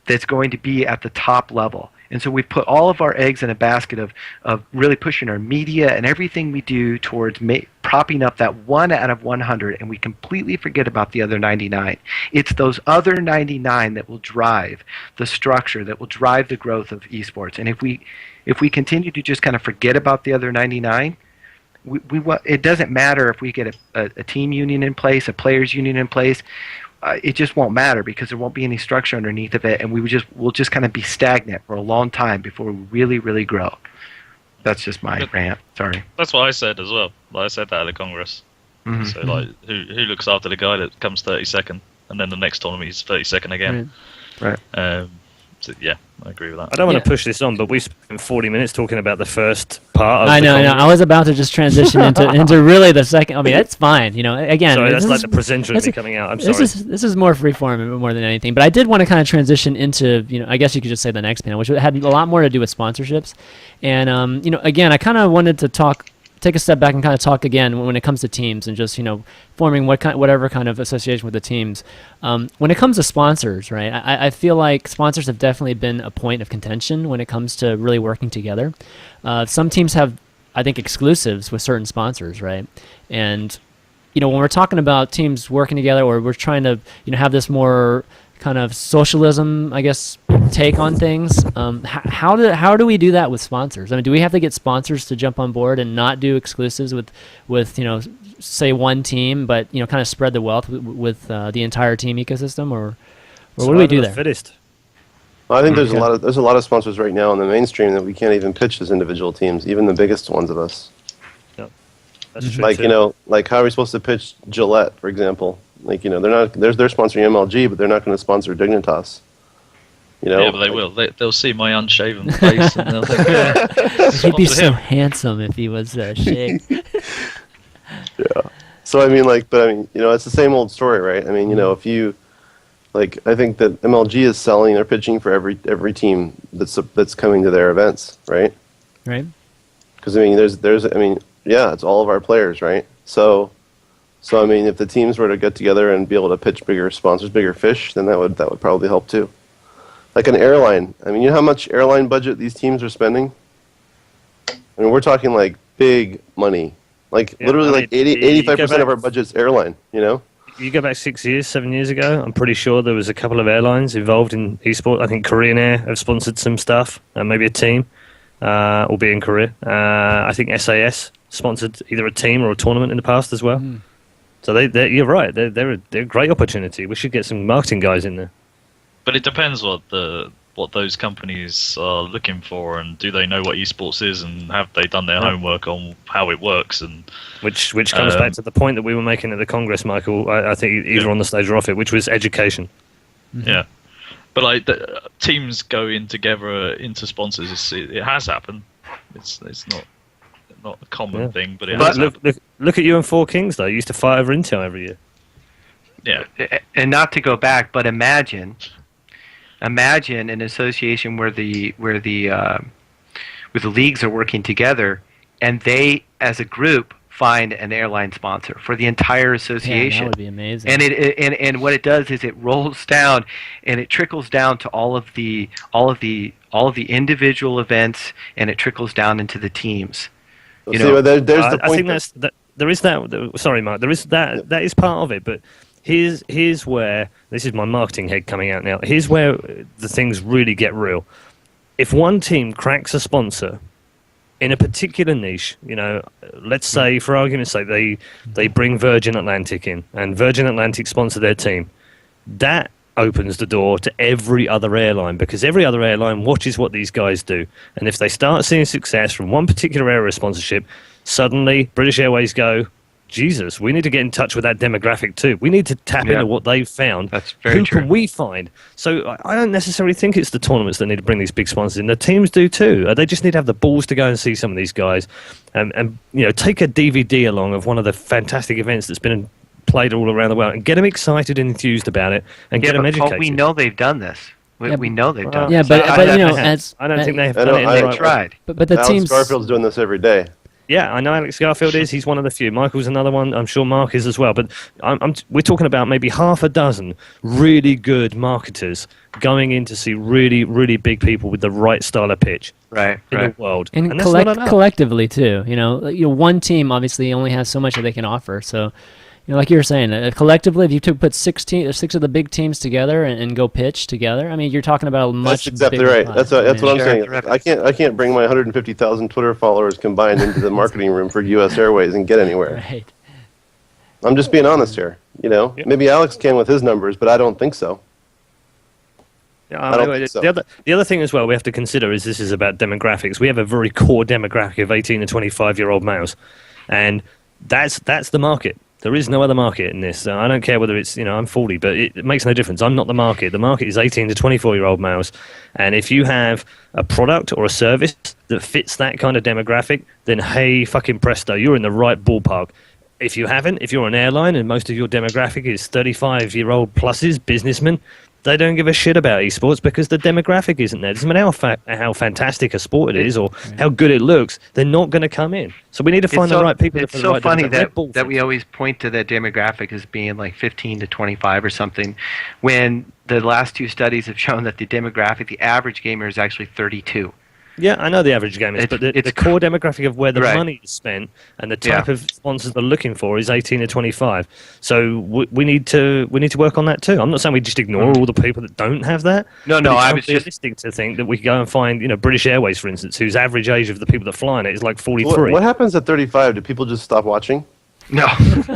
that's going to be at the top level. And so we put all of our eggs in a basket of really pushing our media and everything we do towards propping up that 1 out of 100, and we completely forget about the other 99. It's those other 99 that will drive the structure, that will drive the growth of esports. And if we continue to just kind of forget about the other 99, it doesn't matter if we get a team union in place, a players union in place. It just won't matter because there won't be any structure underneath of it, and we'll just kind of be stagnant for a long time before we really, really grow. That's just my rant. Sorry. That's what I said as well. I said that at the Congress. Mm-hmm. So who looks after the guy that comes 32nd, and then the next tournament he's 32nd again. Right. So yeah, I agree with that. I don't want to push this on, but we spent 40 minutes talking about the first part of I know. I was about to just transition into really the second. I mean, it's fine. Again, sorry, that's like the presenter of me coming out. I'm sorry. This is more freeform more than anything. But I did want to kind of transition into, I guess you could just say the next panel, which had a lot more to do with sponsorships. And again, I kind of wanted to take a step back and kind of talk again when it comes to teams and just forming whatever kind of association with the teams. When it comes to sponsors, right? I feel like sponsors have definitely been a point of contention when it comes to really working together. Some teams have, I think, exclusives with certain sponsors, right? And when we're talking about teams working together, or we're trying to have this more kind of socialism, I guess, take on things. How do we do that with sponsors? I mean, do we have to get sponsors to jump on board and not do exclusives with say one team, but kind of spread the wealth with the entire team ecosystem, or what do we do there? Fittest. Well, I think there's a lot of sponsors right now in the mainstream that we can't even pitch as individual teams, even the biggest ones of us. Yeah, that's true. Like like how are we supposed to pitch Gillette, for example? Like they're sponsoring MLG, but they're not going to sponsor Dignitas. Yeah, but they will. They'll see my unshaven face and they'll think, he'd be so handsome if he was shaved. Yeah. So I mean, it's the same old story, right? I mean, if you I think that MLG is selling or pitching for every team that's coming to their events, right? Right. Because I mean, it's all of our players, right? So I mean, if the teams were to get together and be able to pitch bigger sponsors, bigger fish, then that would probably help too. Like an airline. I mean, you know how much airline budget these teams are spending? I mean, we're talking like big money. Literally 85% of our budget's airline, You go back 7 years ago, I'm pretty sure there was a couple of airlines involved in eSports. I think Korean Air have sponsored some stuff, maybe a team, albeit in Korea. I think SAS sponsored either a team or a tournament in the past as well. Mm. So you're right. They're a great opportunity. We should get some marketing guys in there. But it depends what those companies are looking for, and do they know what esports is, and have they done their homework on how it works, and which comes back to the point that we were making at the Congress, Michael. I think either on the stage or off it, which was education. Mm-hmm. Yeah, but teams go in together into sponsors. It has happened. It's not a common thing, but it has happened. Look at you and Four Kings though. You used to fight over Intel every year. Yeah, and not to go back, but imagine an association where the leagues are working together, and they, as a group, find an airline sponsor for the entire association. Yeah, that would be amazing. And and what it does is it rolls down, and it trickles down to all of the individual events, and it trickles down into the teams. There's the point. I think there is that. Sorry, Mark. There is that. That is part of it, but. Here's where, this is my marketing head coming out now, here's where the things really get real. If one team cracks a sponsor in a particular niche, let's say, for argument's sake, they bring Virgin Atlantic in, and Virgin Atlantic sponsor their team, that opens the door to every other airline, because every other airline watches what these guys do. And if they start seeing success from one particular area of sponsorship, suddenly British Airways go, Jesus, we need to get in touch with that demographic too. We need to tap into what they've found. That's very Who true. can we find? So I don't necessarily think it's the tournaments that need to bring these big sponsors in. The teams do too. They just need to have the balls to go and see some of these guys, and take a DVD along of one of the fantastic events that's been played all around the world, and get them excited and enthused about it, and get them educated. We know they've done this. We know they've done. Yeah, this. but I don't think they have done it. I tried. But the Alex teams. Garfield's doing this every day. Yeah, I know Alex Garfield is. He's one of the few. Michael's another one. I'm sure Mark is as well. But we're talking about maybe half a dozen really good marketers going in to see really, really big people with the right style of pitch in the world. And that's not enough. collectively, too. One team obviously only has so much that they can offer. So, like you were saying, collectively, if you put 6 of the big teams together and go pitch together, I mean, you're talking about a much. That's exactly bigger right. pot. That's what I'm saying. I can't bring my 150,000 Twitter followers combined into the marketing room for U.S. Airways and get anywhere. Right. I'm just being honest here. Maybe Alex can with his numbers, but I don't think so. I don't think so. The other thing as well we have to consider is this is about demographics. We have a very core demographic of 18 to 25-year-old males, and that's the market. There is no other market in this. I don't care whether it's, I'm 40, but it makes no difference. I'm not the market. The market is 18 to 24-year-old males, and if you have a product or a service that fits that kind of demographic, then hey, fucking presto, you're in the right ballpark. If you haven't, if you're an airline and most of your demographic is 35-year-old pluses, businessmen, they don't give a shit about esports because the demographic isn't there. It doesn't matter how fantastic a sport it is or how good it looks. They're not going to come in. So we need to find the right people. It's so funny that we always point to the demographic as being like 15 to 25 or something, when the last 2 studies have shown that the demographic, the average gamer, is actually 32. Yeah, I know the average game is, but the core demographic of where the money is spent and the type of sponsors they're looking for is 18 to 25. So we need to work on that too. I'm not saying we just ignore all the people that don't have that. No, I was realistic to think that we could go and find, British Airways, for instance, whose average age of the people that fly in it is like 43. What happens at 35? Do people just stop watching? No. They're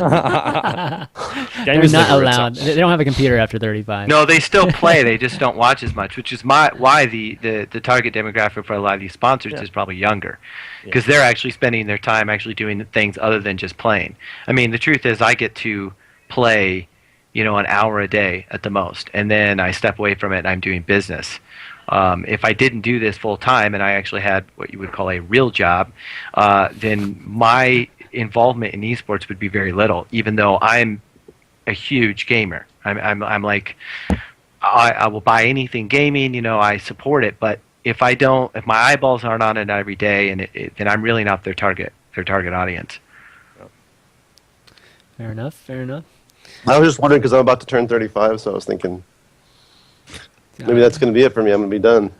not allowed. They don't have a computer after 35. No, they still play. They just don't watch as much, which is why the target demographic for a lot of these sponsors is probably younger, because they're actually spending their time actually doing things other than just playing. I mean, the truth is I get to play, an hour a day at the most, and then I step away from it and I'm doing business. If I didn't do this full time and I actually had what you would call a real job, then my involvement in esports would be very little, even though I'm a huge gamer. I'm like, I will buy anything gaming, I support it, but if my eyeballs aren't on it every day, then I'm really not their target audience. Fair enough. I was just wondering because I'm about to turn 35, so I was thinking maybe that's going to be it for me. I'm going to be done.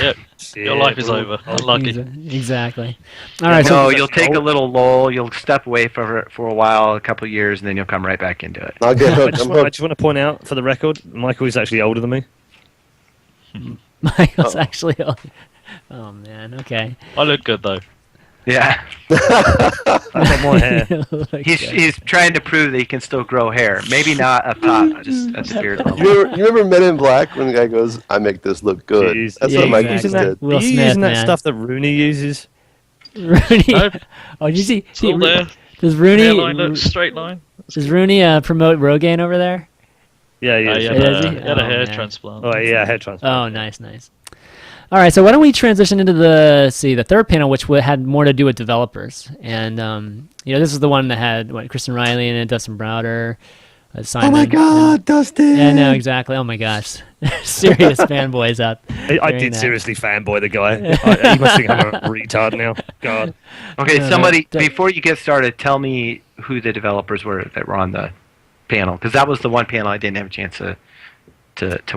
Yep. Your life is over. Unlucky. Exactly. All right. No, you'll take a little lull. You'll step away for a while, a couple of years, and then you'll come right back into it. I'll get hooked. I just want to point out, for the record, Michael is actually older than me. Michael's actually older. Oh, man. Okay. I look good, though. Yeah. I've got more hair. He's trying to prove that he can still grow hair. Maybe not up top, just at the beard level. You remember Men in Black when the guy goes, "I make this look good." Jeez. That's Yeah, what Mike exactly. did. Will Are you Smith, using that man. stuff that Rooney uses? Rooney. No. Oh, did you see? Still there. Does Hairline looks Rooney? straight line. Does Rooney promote Rogaine over there? Yeah, He yeah. Does he? had a Oh, hair man. transplant. Oh, yeah, hair transplant. Oh, nice. All right, so why don't we transition into the third panel, which had more to do with developers, and this is the one that had Kristen Riley and Dustin Browder. Simon. Oh my God, Dustin! Yeah, no, exactly. Oh my gosh, serious fanboys out. I did seriously fanboy the guy. He must think I'm a retard now. God. Okay, No, somebody, no, before you get started, tell me who the developers were that were on the panel, because that was the one panel I didn't have a chance to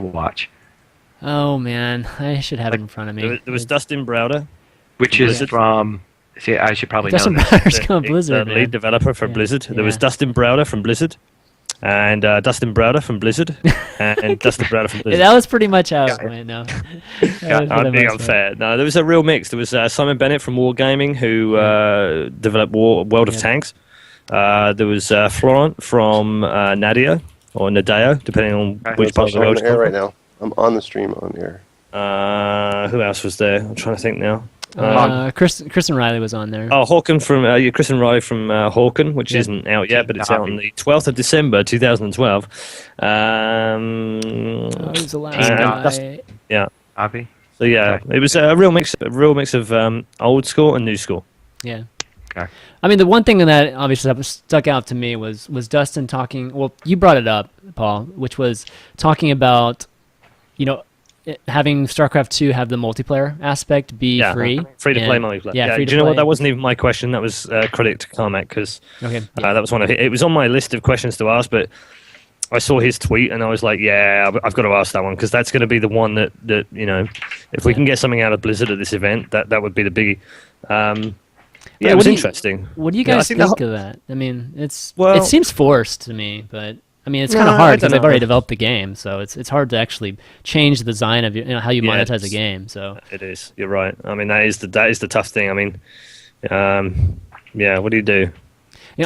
watch. Oh man, I should have it in front of me. There was Dustin Browder. Which is from... See, I should probably Dustin know this. Browder's from Blizzard, The man. lead developer for Yeah, Blizzard. There was yeah. Dustin Browder from Blizzard. And Dustin Browder from Blizzard. And Dustin Browder from Yeah, Blizzard. that was pretty much how it went. No, I'm being unfair. No, there was a real mix. There was Simon Bennett from Wargaming, who developed World of Tanks. There was Florent from Nadia, or Nadeo, depending on which part of the world I'm you're on air from. right now. I'm on the stream on air. Who else was there? I'm trying to think now. Kristen Riley was on there. Oh, Hawken from Kristen Riley from Hawken, which isn't out yet, but it's out on the 12th of December 2012. Who's the last guy? Yeah. Avi? So yeah, it was a real mix of old school and new school. Yeah. Okay. I mean, the one thing that obviously stuck out to me was Dustin talking. Well, you brought it up, Paul, which was talking about, having StarCraft 2 have the multiplayer aspect be free. Free to play multiplayer. Yeah, free to do you know what? play. That wasn't even my question. That was credit to Carmack because Okay. that was one of it was on my list of questions to ask, but I saw his tweet and I was like, yeah, I've got to ask that one because that's going to be the one that if we can get something out of Blizzard at this event, that would be the biggie. Yeah, it was interesting. What do you Yeah, I guys think think the of that? I mean, it Well- seems forced to me, but I mean, it's No, kind of I hard don't because they've know. already developed the game, so it's hard to actually change the design of how you Yeah, monetize a it's- game. So It is. You're right. I mean, that is the tough thing. I mean, yeah. What do you do?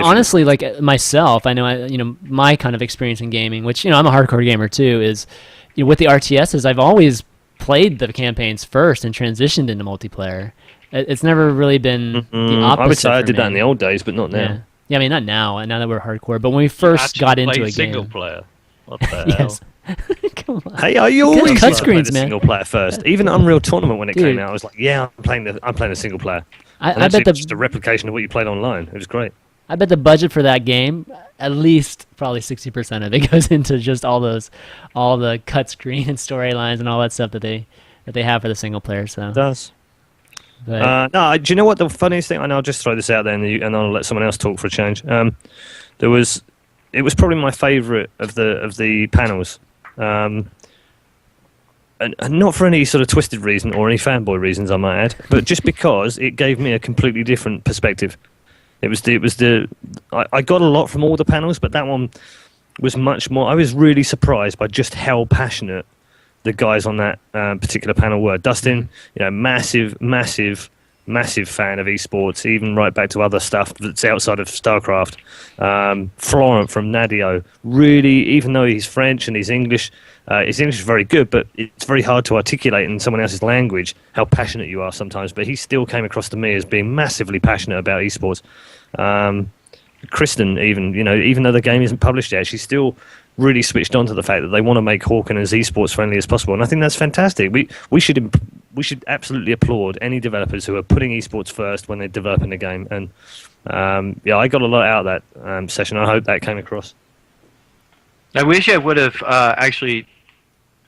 honestly, like myself, I know my kind of experience in gaming, which I'm a hardcore gamer too, is with the RTSs, I've always played the campaigns first and transitioned into multiplayer. It's never really been the opposite. I would say I for did that in me. the old days, but not now. Yeah. Yeah, I mean, not now. Now that we're hardcore, but when we first Actually got into played a single game, player. What the yes. hell? Come on. Hey, are you Good always cut used to play screens, the man. single player first? Even Unreal Tournament when it Dude. came out, I was like, yeah, I'm playing the single player. And I actually, bet it's just a replication of what you played online. It was great. I bet the budget for that game, at least probably 60% of it goes into just all the cut screen and storylines and all that stuff that they have for the single player. So, It does. but, No, do you know what the funniest thing? And I'll just throw this out there, and I'll let someone else talk for a change. It was probably my favourite of the panels, and not for any sort of twisted reason or any fanboy reasons, I might add, but just because it gave me a completely different perspective. I got a lot from all the panels, but that one was much more. I was really surprised by just how passionate the guys on that particular panel were. Dustin, massive fan of eSports, even right back to other stuff that's outside of StarCraft. Florent from Nadio, really, even though he's French and his English is very good, but it's very hard to articulate in someone else's language how passionate you are sometimes. But he still came across to me as being massively passionate about eSports. Kristen, even though the game isn't published yet, she's still really switched on to the fact that they want to make Hawken as esports friendly as possible, and I think that's fantastic. We should absolutely applaud any developers who are putting esports first when they're developing the game. And I got a lot out of that session. I hope that came across. I wish I would have actually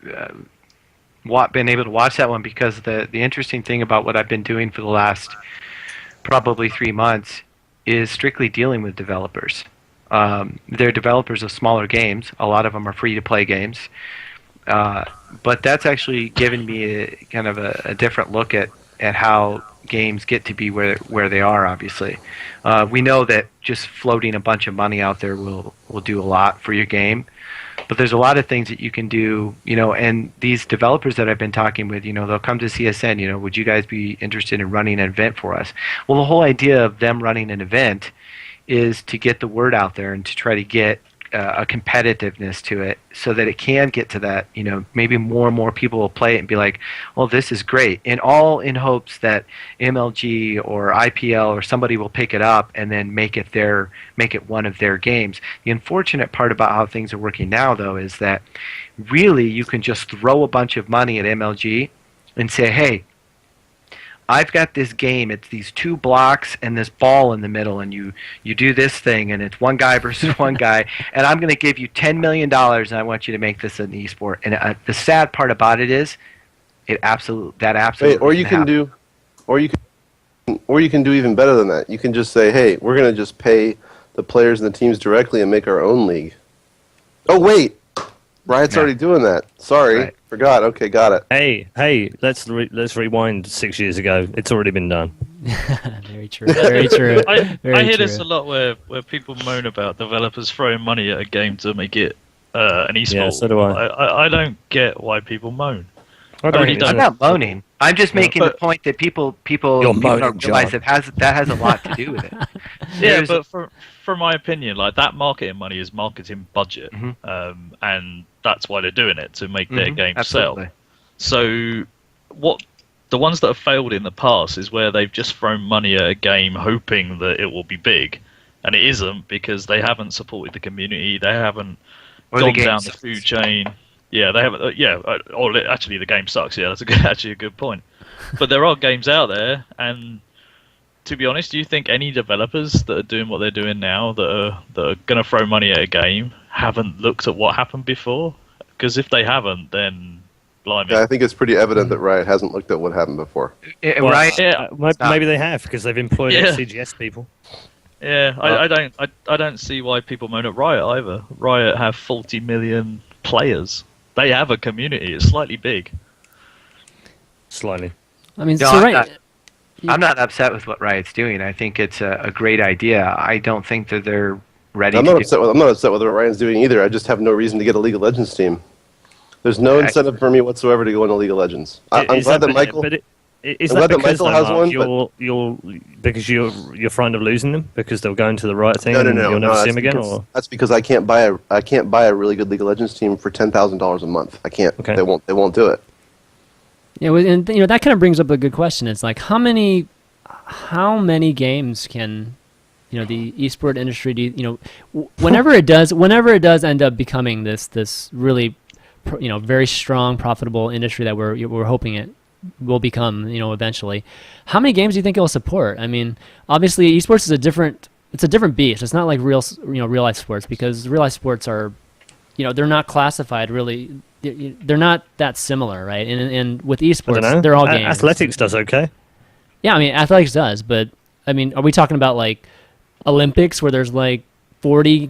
been able to watch that one, because the interesting thing about what I've been doing for the last probably 3 months is strictly dealing with developers. They're developers of smaller games. A lot of them are free-to-play games. But that's actually given me a different look at how games get to be where they are, obviously. We know that just floating a bunch of money out there will do a lot for your game. But there's a lot of things that you can do, and these developers that I've been talking with, they'll come to CSN, would you guys be interested in running an event for us? Well, the whole idea of them running an event is to get the word out there and to try to get a competitiveness to it, so that it can get to that, maybe more and more people will play it and be like, well, this is great, and all in hopes that MLG or IPL or somebody will pick it up and then make it one of their games. The unfortunate part about how things are working now, though, is that really you can just throw a bunch of money at MLG and say, hey, I've got this game, it's these 2 blocks and this ball in the middle, and you do this thing, and it's one guy versus one guy, and I'm going to give you $10 million, and I want you to make this an esport. And the sad part about it is, that absolutely. Or you can do even better than that. You can just say, hey, we're going to just pay the players and the teams directly and make our own league. Oh, wait. Riot's already doing that. Sorry. Right. Forgot. Okay, got it. Hey, let's rewind 6 years ago. It's already been done. very true. Very true. I Very hear true. this a lot where people moan about developers throwing money at a game to make it an esport. Yeah, so do I. I don't get why people moan. I really think don't. I'm not moaning. I'm just making the point that people don't moaning, realize John. that has a lot to do with it. Yeah, There's- but from my opinion, like, that marketing money is marketing budget, and that's why they're doing it, to make their game absolutely. sell. So, the ones that have failed in the past is where they've just thrown money at a game hoping that it will be big, and it isn't, because they haven't supported the community, they haven't Or the gone game down sucks. the food chain. Yeah, they haven't. Actually, the game sucks. Yeah, that's actually a good point. But there are games out there, and to be honest, do you think any developers that are doing what they're doing now, that are going to throw money at a game, haven't looked at what happened before? Because if they haven't, then blimey. Yeah, I think it's pretty evident that Riot hasn't looked at what happened before. Right? Yeah, Maybe they have, because they've employed Yeah. CGS people. yeah. I don't see why people moan at Riot either. Riot have 40 million players. They have a community. It's slightly big. Slightly. I mean, Yeah, so right. I'm not upset with what Riot's doing. I think it's a great idea. I don't think that they're ready I'm to not upset with what Ryan's doing either. I just have no reason to get a League of Legends team. There's no incentive for me whatsoever to go into League of Legends. I'm glad that Michael. Is I'm that glad that because Michael though, has Mark, one, because you're frightened of losing them because they'll go into the right thing No, and you'll never see that's them again? because, Or that's because I can't buy a really good League of Legends team for $10,000 a month. I can't. Okay. They won't do it. Yeah, and that kind of brings up a good question. It's like how many games can the esport industry do? Whenever it does end up becoming this really very strong, profitable industry that we're hoping it will become, eventually. How many games do you think it'll support? I mean, obviously, esports is a different beast. It's not like real life sports, because real life sports are, they're not classified really. They're not that similar, right? And with esports, they're all games. Athletics does okay. Yeah, I mean, athletics does, but I mean, are we talking about like Olympics where there's like 40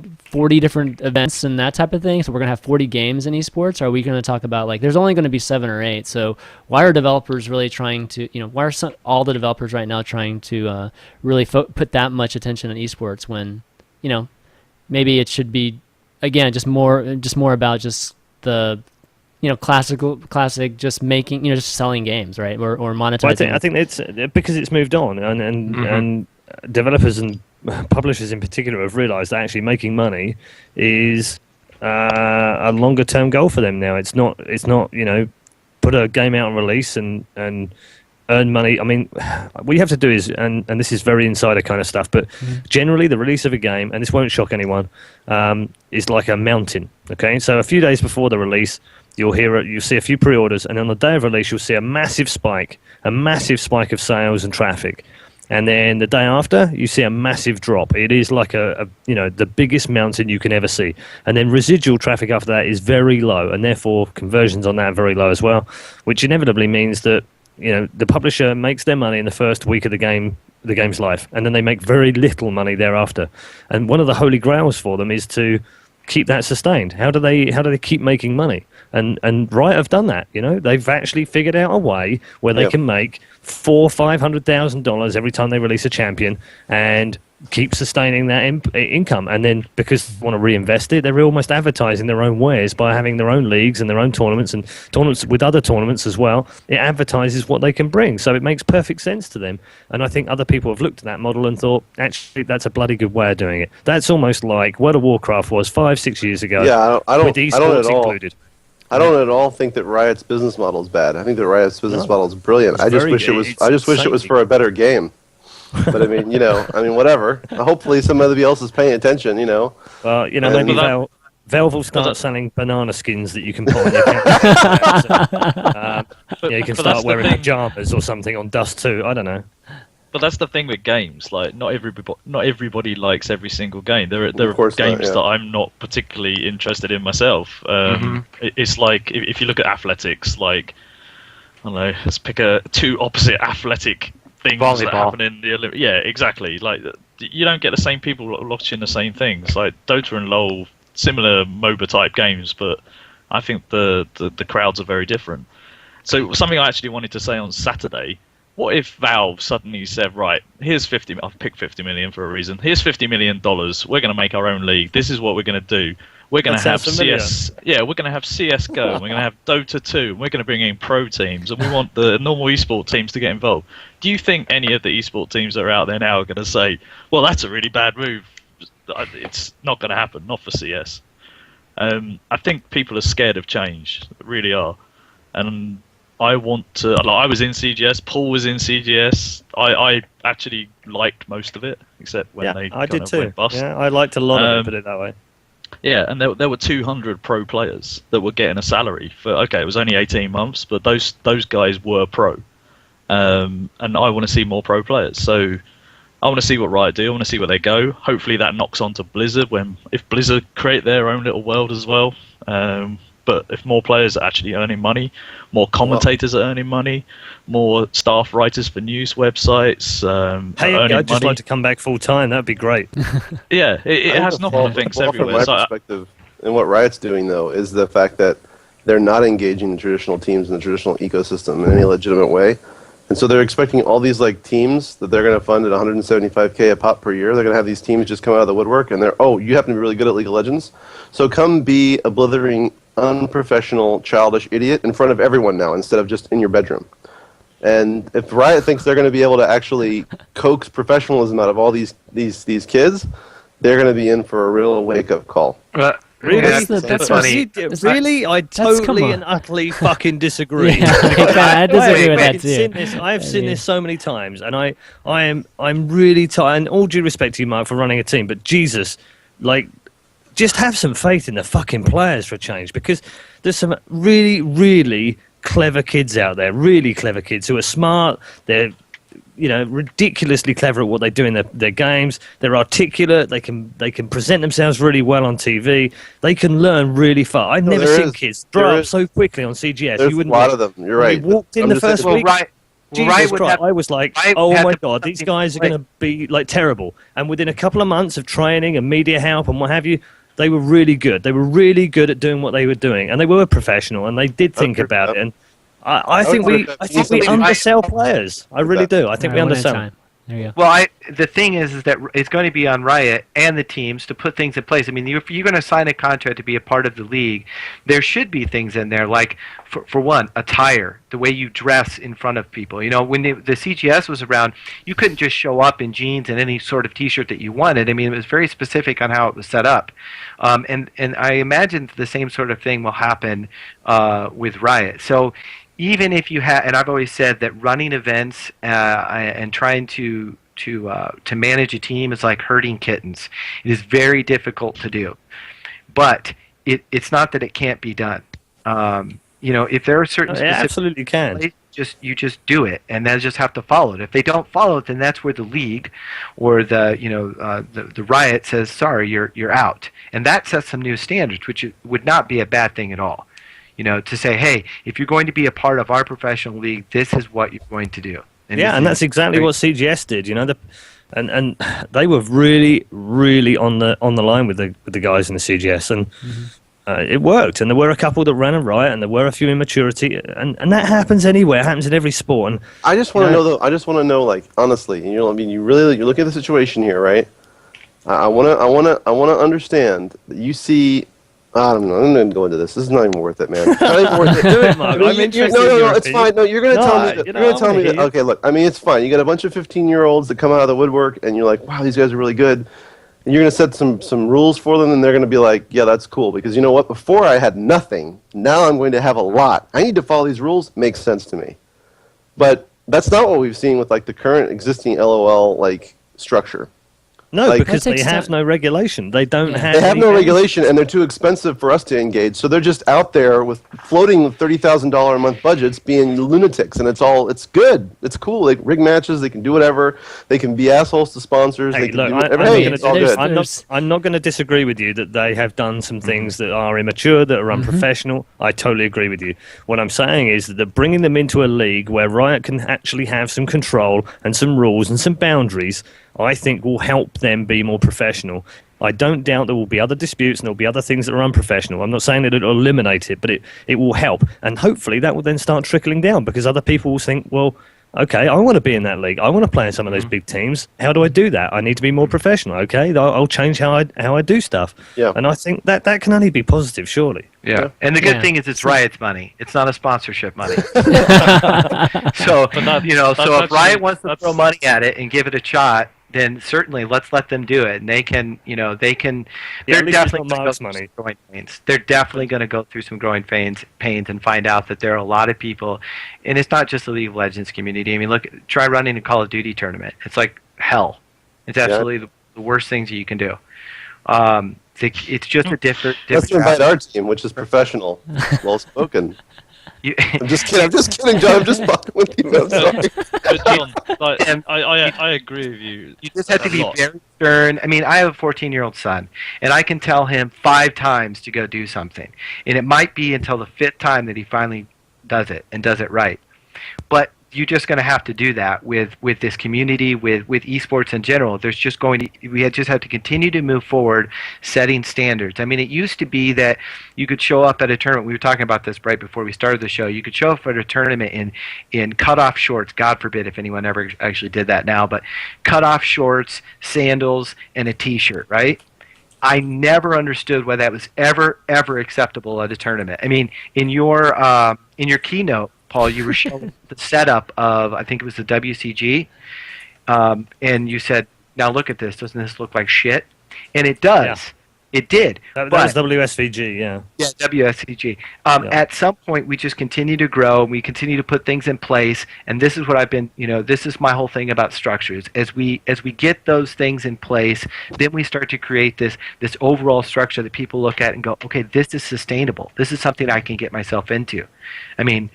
different events and that type of thing? So we're going to have 40 games in esports? Or are we going to talk about like there's only going to be 7 or 8? So why are developers really trying to, why are all the developers right now trying to really put that much attention on esports when, maybe it should be, again, just more about just the, classic, just making, just selling games, right? Or monetizing. Well, I think it's because it's moved on and developers and publishers in particular have realised that actually making money is a longer term goal for them now. It's not put a game out and release and earn money. I mean, what you have to do is, and this is very insider kind of stuff, but generally the release of a game, and this won't shock anyone, is like a mountain. Okay, so a few days before the release, you'll see a few pre-orders, and on the day of release, you'll see a massive spike of sales and traffic. And then the day after, you see a massive drop. It is like the biggest mountain you can ever see. And then residual traffic after that is very low, and therefore conversions on that are very low as well, which inevitably means that the publisher makes their money in the first week of the game's life, and then they make very little money thereafter. And one of the holy grails for them is to keep that sustained. How do they keep making money? And Riot have done that. They've actually figured out a way where they can make $400,000-$500,000 every time they release a champion and keep sustaining that income. And then because they want to reinvest it, they're almost advertising their own wares by having their own leagues and their own tournaments and tournaments with other tournaments as well. It advertises what they can bring, so it makes perfect sense to them. And I think other people have looked at that model and thought, actually, that's a bloody good way of doing it. That's almost like World of Warcraft was 5-6 years ago. Yeah, I don't with eSports included. I don't at all think that Riot's business model is bad. I think that Riot's business model is brilliant. I just wish it was for a better game. But I mean, whatever. Hopefully somebody else is paying attention, Well, maybe Valve will start selling banana skins that you can put on your character. You can start wearing pajamas or something on Dust 2. I don't know. But that's the thing with games. Like, not everybody likes every single game. There are games that I'm not particularly interested in myself. It's like if you look at athletics, like I don't know, let's pick two opposite athletic things that happen in the Olympics. Yeah, exactly. Like you don't get the same people watching the same things. Like Dota and LoL, similar MOBA type games, but I think the crowds are very different. So something I actually wanted to say on Saturday. What if Valve suddenly said, right, here's 50, I've picked 50 million for a reason. Here's $50 million. We're going to make our own league. This is what we're going to do. We're going to have CS. Yeah, we're going to have CS:GO. We're going to have Dota 2. We're going to bring in pro teams, and we want the normal esport teams to get involved. Do you think any of the esport teams that are out there now are going to say, well, that's a really bad move? It's not going to happen, not for CS. I think people are scared of change, really are. And I want to. Like, I was in CGS. Paul was in CGS. I actually liked most of it, except when they I did of too. went bust. Yeah, I liked a lot of it, put it that way. Yeah, and there were 200 pro players that were getting a salary for. Okay, it was only 18 months, but those guys were pro, and I want to see more pro players. So I want to see what Riot do. I want to see where they go. Hopefully that knocks on to Blizzard if Blizzard create their own little world as well. But if more players are actually earning money, more commentators are earning money, more staff writers for news websites. I'd just like to come back full time. That'd be great. Yeah, it has knock-on effects everywhere. From my perspective, and what Riot's doing though is the fact that they're not engaging the traditional teams in the traditional ecosystem in any legitimate way. And so they're expecting all these like teams that they're going to fund at 175K a pop per year. They're going to have these teams just come out of the woodwork, and you happen to be really good at League of Legends, so come be a blithering, unprofessional, childish idiot in front of everyone now instead of just in your bedroom. And if Riot thinks they're going to be able to actually coax professionalism out of all these kids, they're going to be in for a real wake-up call. Really? That's funny. Really? I totally and utterly fucking disagree. Yeah, I disagree with that too. I've seen this so many times, and I'm really tired. And all due respect to you, Mark, for running a team, but Jesus, like, just have some faith in the fucking players for a change, because there's some really, really clever kids out there, really clever kids who are smart. They're ridiculously clever at what they do in their games. They're articulate. They can present themselves really well on TV. They can learn really fast. I've never seen kids grow up so quickly on CGS. There's a lot of them. You're right. They walked in the first week. Jesus Christ, I was like, oh my God, these guys are going to be like terrible. And within a couple of months of training and media help and what have you, they were really good. They were really good at doing what they were doing, and they were professional, and they did think about it. And I think we undersell players. I really do. I think we undersell them. There you go. Well, the thing is that it's going to be on Riot and the teams to put things in place. I mean, if you're going to sign a contract to be a part of the league, there should be things in there like, for one, attire, the way you dress in front of people. When the CGS was around, you couldn't just show up in jeans and any sort of T-shirt that you wanted. I mean, it was very specific on how it was set up. And I imagine the same sort of thing will happen with Riot. So even if you have, and I've always said that running events and trying to manage a team is like herding kittens. It is very difficult to do, but it's not that it can't be done. If there are certain it absolutely can. Ways, you just do it, and they just have to follow it. If they don't follow it, then that's where the league or the Riot says, sorry, you're out, and that sets some new standards, which would not be a bad thing at all. To say, hey, if you're going to be a part of our professional league, this is what you're going to do. And that's exactly what CGS did. And they were really, really on the line with the guys in the CGS, and it worked. And there were a couple that ran a Riot, and there were a few immaturity, and that happens anywhere. It happens in every sport. And I just want to know, though. I just want to know, like, honestly. You're looking at the situation here, right? I want to understand that you see. I don't know. I'm going to go into this. This is not even worth it, man. It's not even worth it. Do it, Mark. I'm interested. No, it's fine. No, you're going to tell me that. You're going to tell me that. Okay, look. I mean, it's fine. You got a bunch of 15-year-olds that come out of the woodwork, and you're like, wow, these guys are really good. And you're going to set some rules for them, and they're going to be like, yeah, that's cool. Because you know what? Before I had nothing. Now I'm going to have a lot. I need to follow these rules. Makes sense to me. But that's not what we've seen with like the current existing LOL like structure. No, because they have no regulation. They don't have. They have no regulation, and they're too expensive for us to engage. So they're just out there with floating with $30,000 a month budgets, being lunatics, and it's good, it's cool. They rig matches, they can do whatever, they can be assholes to sponsors. Hey, they can look, do whatever. It's all good. I'm not going to disagree with you that they have done some things that are immature, that are unprofessional. I totally agree with you. What I'm saying is that bringing them into a league where Riot can actually have some control and some rules and some boundaries, I think will help them be more professional. I don't doubt there will be other disputes and there will be other things that are unprofessional. I'm not saying that it will eliminate it, but it will help. And hopefully that will then start trickling down, because other people will think, well, okay, I want to be in that league. I want to play in some of those big teams. How do I do that? I need to be more professional. Okay, I'll change how I do stuff. Yeah. And I think that can only be positive, surely. Yeah. And the good thing is it's Riot's money. It's not a sponsorship money. So if Riot wants to throw money at it and give it a shot, then certainly let's let them do it. And they can. They're definitely going to go through some growing pains. They're definitely going to go through some growing pains and find out that there are a lot of people, and it's not just the League of Legends community. I mean, try running a Call of Duty tournament. It's like hell. It's absolutely the worst things that you can do. It's just a different. Let's invite our team, which is professional, well spoken. I'm just kidding, John. I'm just fucking with you. I'm sorry. But John, I agree with you. You just have to be very stern. I mean, I have a 14-year-old son, and I can tell him 5 times to go do something, and it might be until the 5th time that he finally does it and does it right. But you're just going to have to do that with this community, with esports in general. There's just we just have to continue to move forward, setting standards. I mean, it used to be that you could show up at a tournament. We were talking about this right before we started the show. You could show up at a tournament in cutoff shorts. God forbid if anyone ever actually did that now, but cutoff shorts, sandals, and a T-shirt, right? I never understood why that was ever acceptable at a tournament. I mean, in your keynote, Paul, you were showing the setup of, I think it was the WCG, and you said, now look at this. Doesn't this look like shit? And it does. Yeah. It did. That was WSVG, yeah. Yeah, WSVG. At some point, we just continue to grow, and we continue to put things in place, and this is what I've been, this is my whole thing about structures. As we get those things in place, then we start to create this overall structure that people look at and go, okay, this is sustainable. This is something I can get myself into. I mean,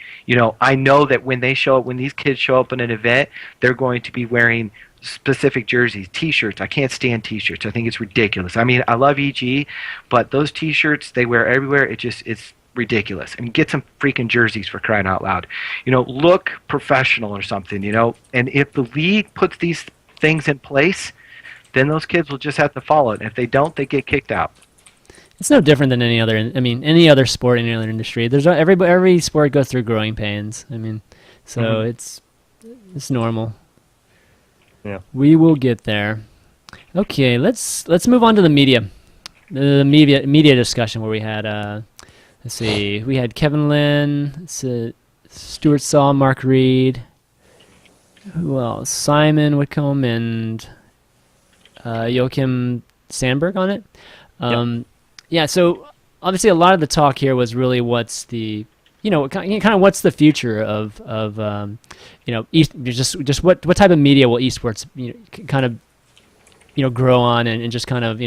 I know that when these kids show up in an event, they're going to be wearing specific jerseys, T-shirts. I can't stand T-shirts. I think it's ridiculous. I mean, I love EG, but those T-shirts they wear everywhere. It's ridiculous. I mean, get some freaking jerseys for crying out loud. Look professional or something. And if the league puts these things in place, then those kids will just have to follow it. And if they don't, they get kicked out. It's no different than any other. I mean, any other sport, any other industry. There's every sport goes through growing pains. I mean, so it's normal. Yeah. We will get there. Okay, let's move on to the media. The media discussion where we had we had Kevin Lynn, Stuart Saw, Mark Reed, who else? Simon Whitcomb and Joachim Sandberg on it. Yeah, so obviously a lot of the talk here was really what's the kind of what's the future of just what type of media will esports kind of grow on and just kind of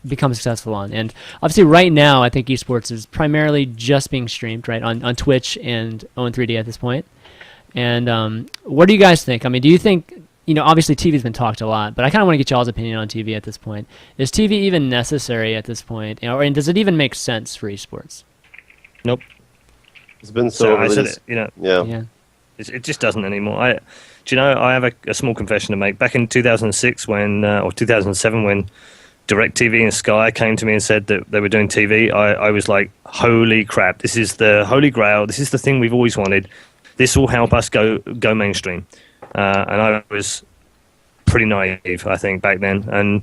become successful on. And obviously right now I think esports is primarily just being streamed right on Twitch and Owen3D at this point. And what do you guys think? I mean, do you think obviously TV's been talked a lot, but I kind of want to get y'all's opinion on TV at this point. Is TV even necessary at this point, and does it even make sense for esports? Nope. It's been so I said it, Yeah. It just doesn't anymore. I have a small confession to make. Back in 2006 or 2007 when DirecTV and Sky came to me and said that they were doing TV, I was like, holy crap, this is the holy grail. This is the thing we've always wanted. This will help us go mainstream. And I was pretty naive, I think, back then, and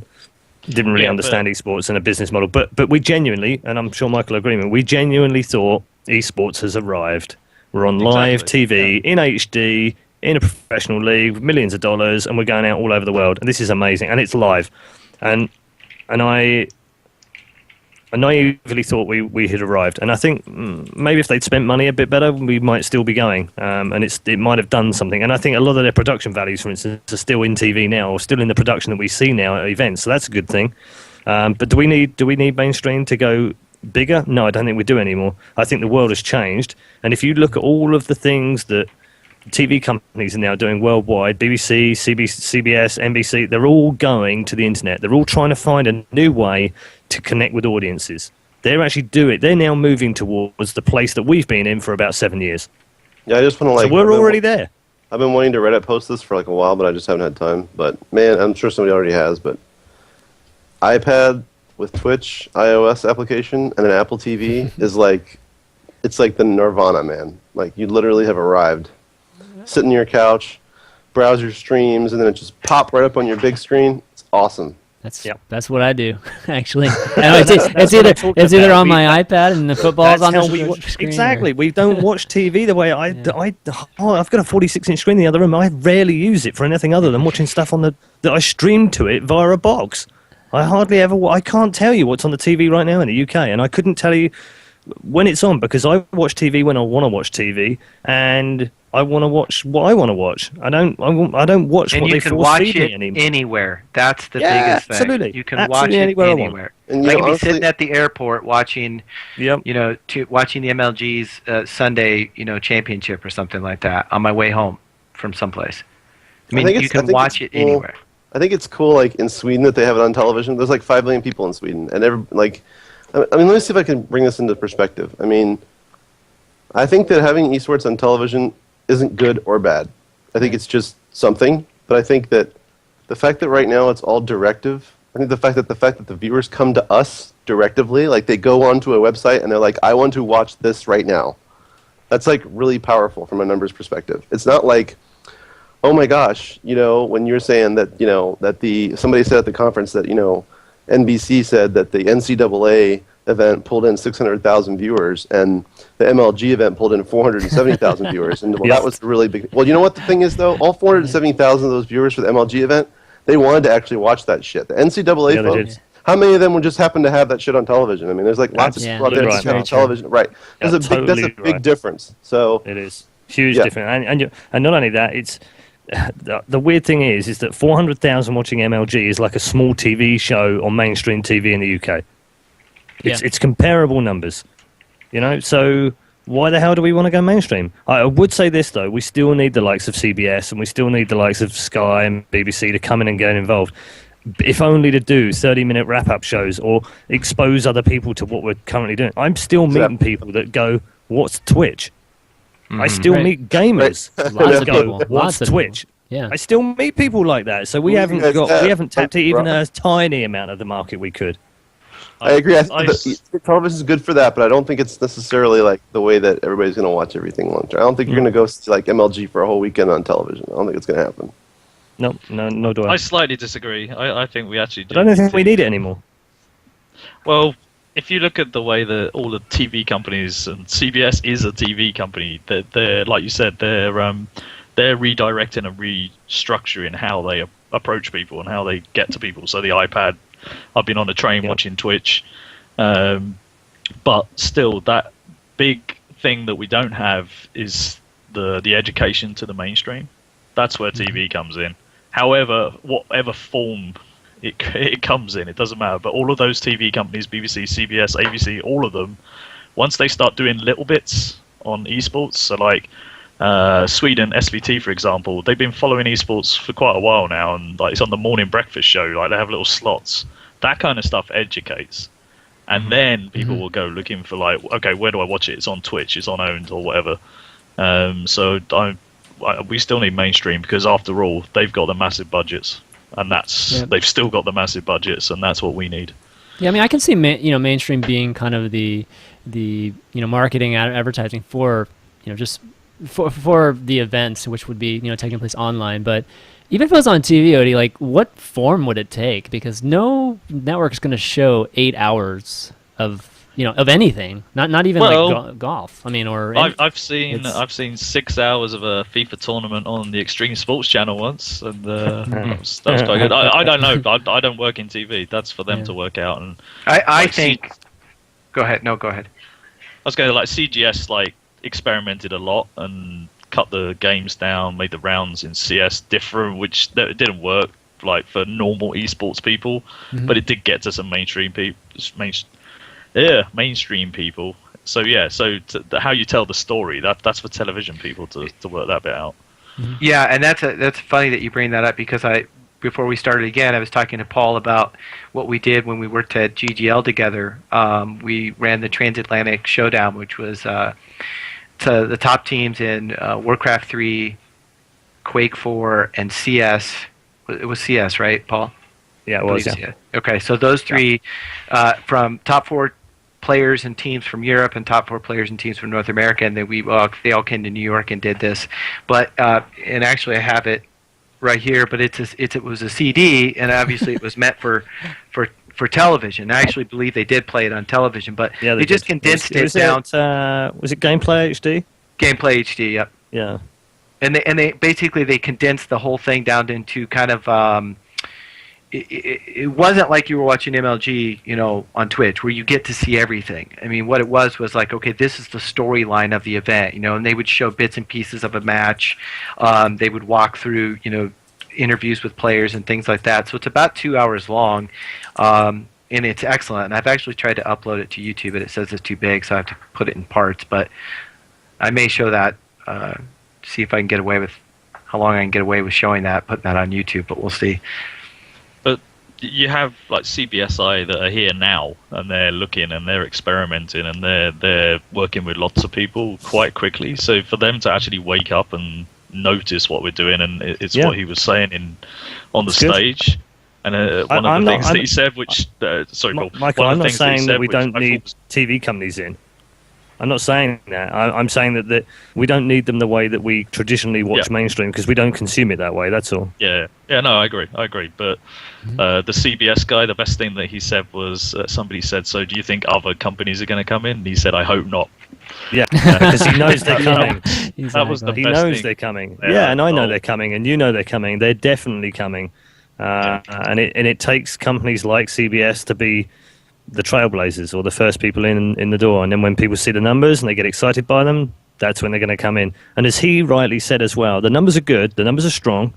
didn't really understand esports and a business model. But we genuinely, and I'm sure Michael will agree with me, we genuinely thought esports has arrived. We're on live TV, in HD, in a professional league, with millions of dollars, and we're going out all over the world. And this is amazing, and it's live. And I naively thought we had arrived. And I think maybe if they'd spent money a bit better, we might still be going. And it might have done something. And I think a lot of their production values, for instance, are still in TV now, or still in the production that we see now at events. So that's a good thing. But do we need mainstream to go bigger? No, I don't think we do anymore. I think the world has changed. And if you look at all of the things that TV companies are now doing worldwide, BBC, CBS, NBC, they're all going to the internet. They're all trying to find a new way to connect with audiences. They're actually they're now moving towards the place that we've been in for about 7 years. Yeah, I just want to So we're already there. I've been wanting to Reddit post this for like a while, but I just haven't had time. But man, I'm sure somebody already has. But iPad with Twitch, iOS application, and an Apple TV is like, it's like the nirvana, man. Like you literally have arrived. Sit on your couch, browse your streams, and then it just pop right up on your big screen. It's awesome. That's what I do, actually. It's either on my iPad and the football's on the screen. Exactly. We don't watch TV the way I've got a 46-inch screen in the other room. I rarely use it for anything other than watching stuff that I stream to it via a box. I can't tell you what's on the TV right now in the UK, and I couldn't tell you when it's on because I watch TV when I want to watch TV, and I want to watch what I want to watch. I don't watch what they force feed me anymore. And you can watch it anywhere. That's the biggest thing. Absolutely. You can watch it anywhere. And I can be sitting at the airport watching, Yep. watching the MLG's Sunday, championship or something like that on my way home from someplace. I mean, you can watch it anywhere. I think it's cool, like in Sweden, that they have it on television. There's like 5 million people in Sweden, and let me see if I can bring this into perspective. I mean, I think that having esports on television isn't good or bad. I think it's just something. But I think that the fact that right now it's all directive. I think the fact that the viewers come to us directively, like they go onto a website and they're like, I want to watch this right now. That's like really powerful from a numbers perspective. It's not like, oh my gosh, when you're saying that, that somebody said at the conference that, NBC said that the NCAA event pulled in 600,000 viewers and the MLG event pulled in 470,000 viewers. And that was really big. Well, you know what the thing is though? All 470,000 of those viewers for the MLG event, they wanted to actually watch that shit. The NCAA folks, how many of them would just happen to have that shit on television? I mean, there's like lots of people out there that have on television. Right. That's a big difference. So it is huge difference. And not only that, it's the weird thing is that 400,000 watching MLG is like a small TV show on mainstream TV in the UK. It's comparable numbers, So why the hell do we want to go mainstream? I would say this though: we still need the likes of CBS and we still need the likes of Sky and BBC to come in and get involved, if only to do 30-minute wrap-up shows or expose other people to what we're currently doing. I'm still meeting people that go, "What's Twitch?" I still meet gamers that go, "What's Twitch?" Yeah. I still meet people like that. So we haven't tapped even a tiny amount of the market we could. I agree. I think television is good for that, but I don't think it's necessarily like the way that everybody's going to watch everything long term. I don't think you're going to go to like MLG for a whole weekend on television. I don't think it's going to happen. No, do I? I slightly disagree. I think we actually do. I don't think we need it anymore. Well, if you look at the way that all the TV companies, and CBS is a TV company, they're like you said, they're redirecting and restructuring how they approach people and how they get to people. So the iPad, I've been on a train watching Twitch, but still, that big thing that we don't have is the education to the mainstream. That's where TV comes in. However, whatever form it comes in, it doesn't matter. But all of those TV companies, BBC, CBS, ABC, all of them, once they start doing little bits on eSports, so like Sweden, SVT, for example, they've been following eSports for quite a while now, and like it's on the morning breakfast show, like they have little slots. That kind of stuff educates. And then people will go looking for like, okay, where do I watch it? It's on Twitch, it's on Owned or whatever. So we still need mainstream because after all, they've got the massive budgets, and they've still got the massive budgets, and that's what we need. Yeah, I mean, I can see mainstream being kind of the marketing advertising for just for the events, which would be taking place online. But even if it was on TV, Odie, like what form would it take? Because no network is going to show 8 hours of anything, not even like golf. I mean, or I've seen 6 hours of a FIFA tournament on the Extreme Sports channel once, and that was quite good. I don't know. I don't work in TV. That's for them to work out. And I think. Go ahead. No, go ahead. I was going to CGS experimented a lot and cut the games down, made the rounds in CS different, which didn't work for normal esports people, but it did get to some mainstream people. Mainstream people. So how you tell the story, that's for television people to work that bit out. Yeah, and that's funny that you bring that up, because before we started again, I was talking to Paul about what we did when we worked at GGL together. We ran the Transatlantic Showdown, which was to the top teams in Warcraft 3, Quake 4, and CS. It was CS, right, Paul? Yeah, it was. Yeah. Okay, so those three from top 4 players and teams from Europe and top 4 players and teams from North America, and then they all came to New York and did this. But and actually, I have it right here. But it was a CD, and obviously it was meant for television. I actually believe they did play it on television, but they just condensed it down. Was it Gameplay HD? Gameplay HD, yep. Yeah. And they basically condensed the whole thing down into kind of. It wasn't like you were watching MLG, on Twitch, where you get to see everything. I mean, what it was like, okay, this is the storyline of the event, and they would show bits and pieces of a match. They would walk through, interviews with players and things like that. So it's about 2 hours long, and it's excellent. And I've actually tried to upload it to YouTube, but it says it's too big, so I have to put it in parts. But I may show that, see if I can get away with, how long I can get away with showing that, putting that on YouTube, but we'll see. You have CBSI that are here now, and they're looking and they're experimenting and they're working with lots of people quite quickly. So for them to actually wake up and notice what we're doing, and it's Yeah. what he was saying on the It's good. stage. And one of I'm the not- things that he said, which sorry, Paul, Michael, one I'm of the not things that he saying said, that we which don't I need thought was- TV companies in. I'm not saying that. I'm saying that we don't need them the way that we traditionally watch mainstream, because we don't consume it that way. That's all. Yeah, no, I agree. But the CBS guy, the best thing that he said was somebody said, "So do you think other companies are going to come in?" And he said, "I hope not." Yeah, because he knows they're coming. That was the He best knows thing. they're coming. Yeah, Yeah, and I know oh. they're coming, and you know they're coming. They're definitely coming. And it takes companies like CBS to be the trailblazers or the first people in the door. And then when people see the numbers and they get excited by them, that's when they're going to come in. And as he rightly said as well, the numbers are good. The numbers are strong.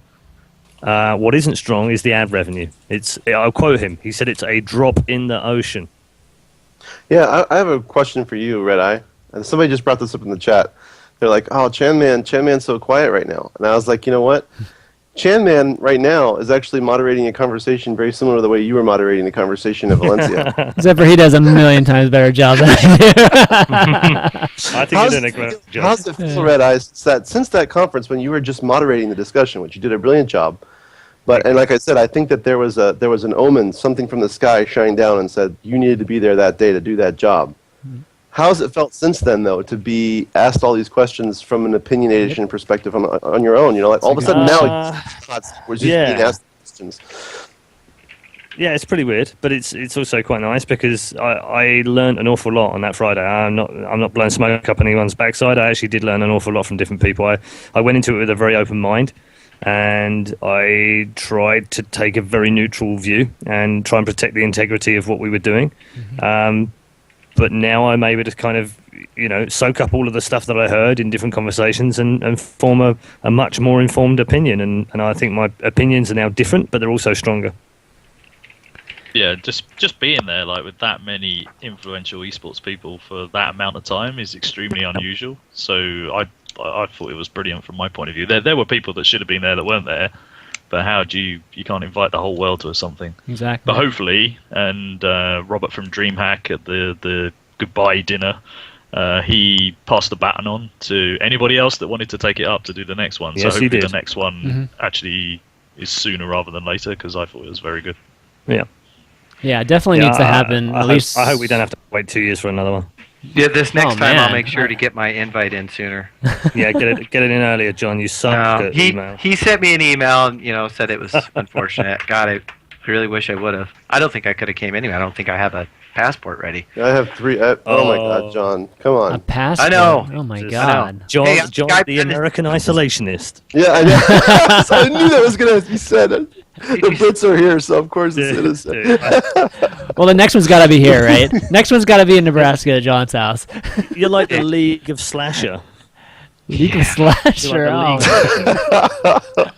What isn't strong is the ad revenue. I'll quote him. He said it's a drop in the ocean. Yeah, I have a question for you, Redeye. And somebody just brought this up in the chat. They're like, "Oh, Chanman's so quiet right now." And I was like, you know what? Chanman right now is actually moderating a conversation very similar to the way you were moderating the conversation at Valencia. Except for he does a million times better job than I do. I think you're doing a great job. How's it feel, Redeye, since that conference when you were just moderating the discussion, which you did a brilliant job, and like I said, I think that there was an omen, something from the sky shined down and said you needed to be there that day to do that job. How's it felt since then, though, to be asked all these questions from an opinionation perspective on your own? You know, like all of a sudden now we're just being asked questions. Yeah, it's pretty weird, but it's also quite nice because I learned an awful lot on that Friday. I'm not blowing smoke up anyone's backside. I actually did learn an awful lot from different people. I went into it with a very open mind, and I tried to take a very neutral view and try and protect the integrity of what we were doing. But now I'm able to kind of, soak up all of the stuff that I heard in different conversations and form a much more informed opinion. And I think my opinions are now different, but they're also stronger. Yeah, just being there, like with that many influential esports people for that amount of time is extremely unusual. So I thought it was brilliant from my point of view. There were people that should have been there that weren't there. But how do you can't invite the whole world to something. Exactly. But hopefully, and Robert from Dreamhack at the goodbye dinner, he passed the baton on to anybody else that wanted to take it up to do the next one. Yes, so hopefully he did. the next one actually is sooner rather than later, because I thought it was very good. Yeah. Yeah, it definitely needs to happen. I hope we don't have to wait 2 years for another one. Yeah, this next time man. I'll make sure to get my invite in sooner. Yeah, get it in earlier, John. You suck at email. He sent me an email and said it was unfortunate. God, I really wish I would have. I don't think I could have came anyway. I don't think I have a passport ready. I have 3. Oh my God, John, come A on. passport. I know. Oh my Just- God. John, Hey, I'm John Skype the Dennis. American isolationist. Yeah, I know. So I knew that was gonna be said. The Brits are here, so of course it's gonna say. Dude, Well, the next one's got to be here, right? Next one's got to be in Nebraska at John's house. you're like the League of Slasher. You can slash You're her like out.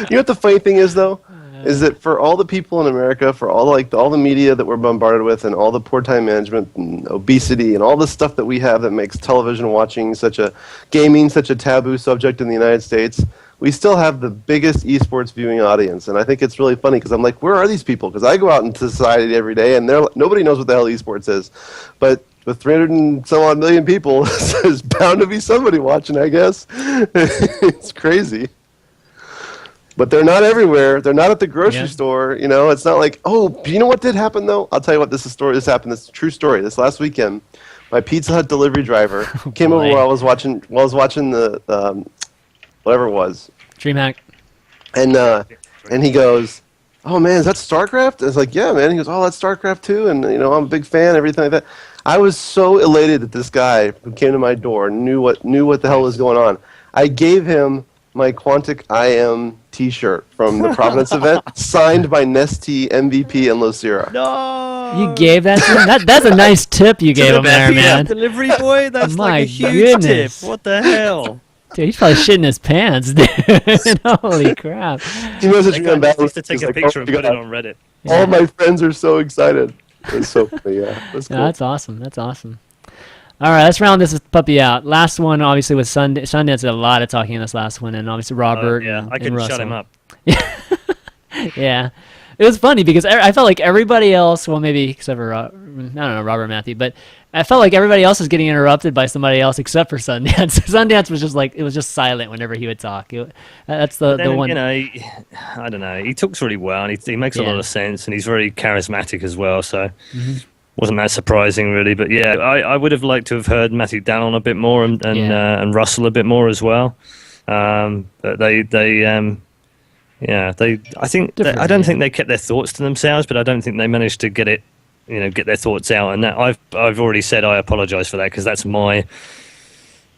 You know what the funny thing is, though? Is that for all the people in America, for all all the media that we're bombarded with, and all the poor time management and obesity and all the stuff that we have that makes television watching such a taboo subject in the United States, we still have the biggest esports viewing audience. And I think it's really funny because I'm like, where are these people? Because I go out into society every day and nobody knows what the hell esports is. But with 300 and some odd million people, there's bound to be somebody watching, I guess. It's crazy. But they're not everywhere. They're not at the grocery store. It's not like, you know what did happen, though? I'll tell you what, this happened. This is a true story. This last weekend, my Pizza Hut delivery driver came over while I was watching the, whatever it was. DreamHack. And he goes, "Oh, man, is that StarCraft?" I was like, "Yeah, man." He goes, "Oh, that's StarCraft too." And, I'm a big fan, everything like that. I was so elated that this guy who came to my door knew what the hell was going on. I gave him my Quantic IM T-shirt from the Providence event, signed by Nestea, MVP, and Losira. No. You gave that to him? That's a nice tip you gave him there, man. Delivery boy, that's My like a huge goodness. tip. What the hell? Dude, he's probably shitting his pants, dude. Holy crap. He knows that That you're guy going back. needs to take a picture and put it on Reddit. All my friends are so excited. It's so funny, yeah. That's cool. Yeah, that's awesome. That's awesome. All right, let's round this puppy out. Last one, obviously, was Sundance did a lot of talking in this last one, and obviously Robert. Yeah, and, I couldn't and shut Russell. him up. Yeah. It was funny because I felt like everybody else, well, maybe except for I don't know, Robert Matthew, but I felt like everybody else was getting interrupted by somebody else except for Sundance. Sundance was just like, it was just silent whenever he would talk. That's the one. You know, I don't know. He talks really well, and he makes a lot of sense, and he's very charismatic as well. So wasn't that surprising, really? But yeah, I would have liked to have heard Matthew Dallon a bit more and Russell a bit more as well. But I don't think they kept their thoughts to themselves, but I don't think they managed to get their thoughts out. And that I've already said I apologise for that, because that's my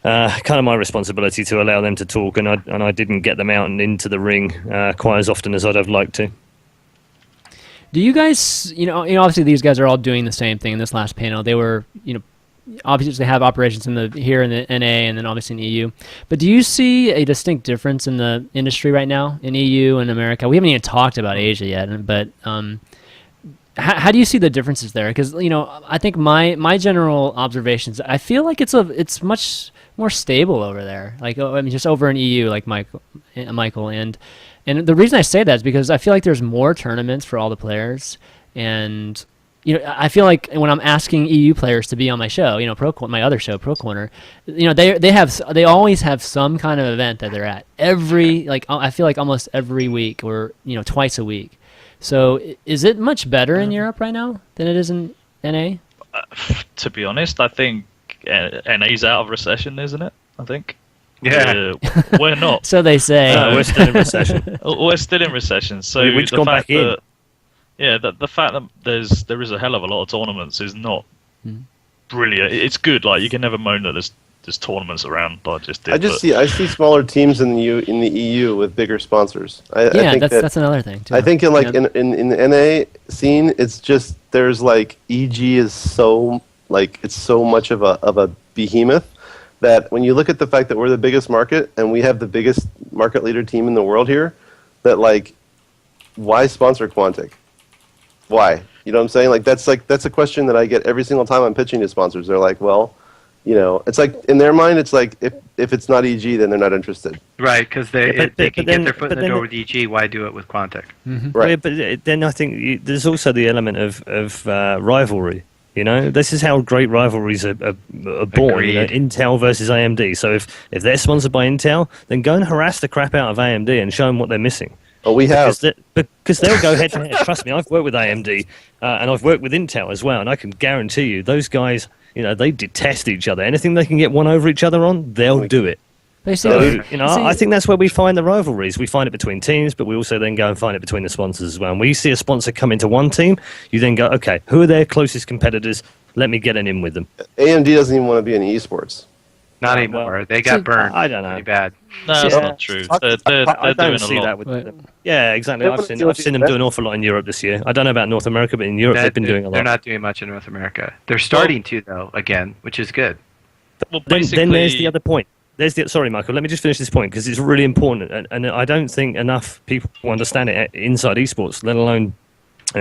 kind of my responsibility to allow them to talk, and I didn't get them out and into the ring quite as often as I'd have liked to. Do you guys, obviously these guys are all doing the same thing in this last panel. They were, obviously have operations here in the NA and then obviously in EU. But do you see a distinct difference in the industry right now in EU and America? We haven't even talked about Asia yet, but how do you see the differences there? Because I think my general observations, I feel like it's much more stable over there. Like just over in EU, like Michael, and the reason I say that is because I feel like there's more tournaments for all the players, and I feel like when I'm asking EU players to be on my show, my other show, Pro Corner, they always have some kind of event that they're at I feel like almost every week or twice a week. So is it much better in Europe right now than it is in NA? To be honest, I think NA's out of recession, isn't it? I think. Yeah. We're not. So they say. We're still in recession. We're still in recession. So we've gone back in. Yeah, the fact that there is a hell of a lot of tournaments is not brilliant. It's good. Like, you can never moan that there's tournaments around. I see smaller teams in the EU with bigger sponsors. I think that's another thing too. I think in the NA scene, it's just there's like EG is so it's so much of a behemoth that when you look at the fact that we're the biggest market and we have the biggest market leader team in the world here, that why sponsor Quantic? Why? You know what I'm saying? That's a question that I get every single time I'm pitching to sponsors. They're like, well, it's like in their mind, it's like if it's not EG, then they're not interested. Right, because they can get their foot in the door with EG. Why do it with Quantic? Mm-hmm. Right. But then I think there's also the element of rivalry. This is how great rivalries are born. Intel versus AMD. So if they're sponsored by Intel, then go and harass the crap out of AMD and show them what they're missing. Oh, we have. Because they'll go head to head. Trust me, I've worked with AMD and I've worked with Intel as well, and I can guarantee you those guys, they detest each other. Anything they can get one over each other on, they'll do it. I think that's where we find the rivalries. We find it between teams, but we also then go and find it between the sponsors as well. And when you see a sponsor come into one team, you then go, okay, who are their closest competitors? Let me get in with them. AMD doesn't even want to be in eSports. Not anymore. They got burned. I don't know. Pretty bad. No, that's not true. They're doing a lot. With them. Yeah, exactly. I've seen them do an awful lot in Europe this year. I don't know about North America, but in Europe they've been doing a lot. They're not doing much in North America. They're starting to, though, again, which is good. Well, then there's the other point. Sorry, Michael, let me just finish this point because it's really important, and I don't think enough people understand it inside esports, let alone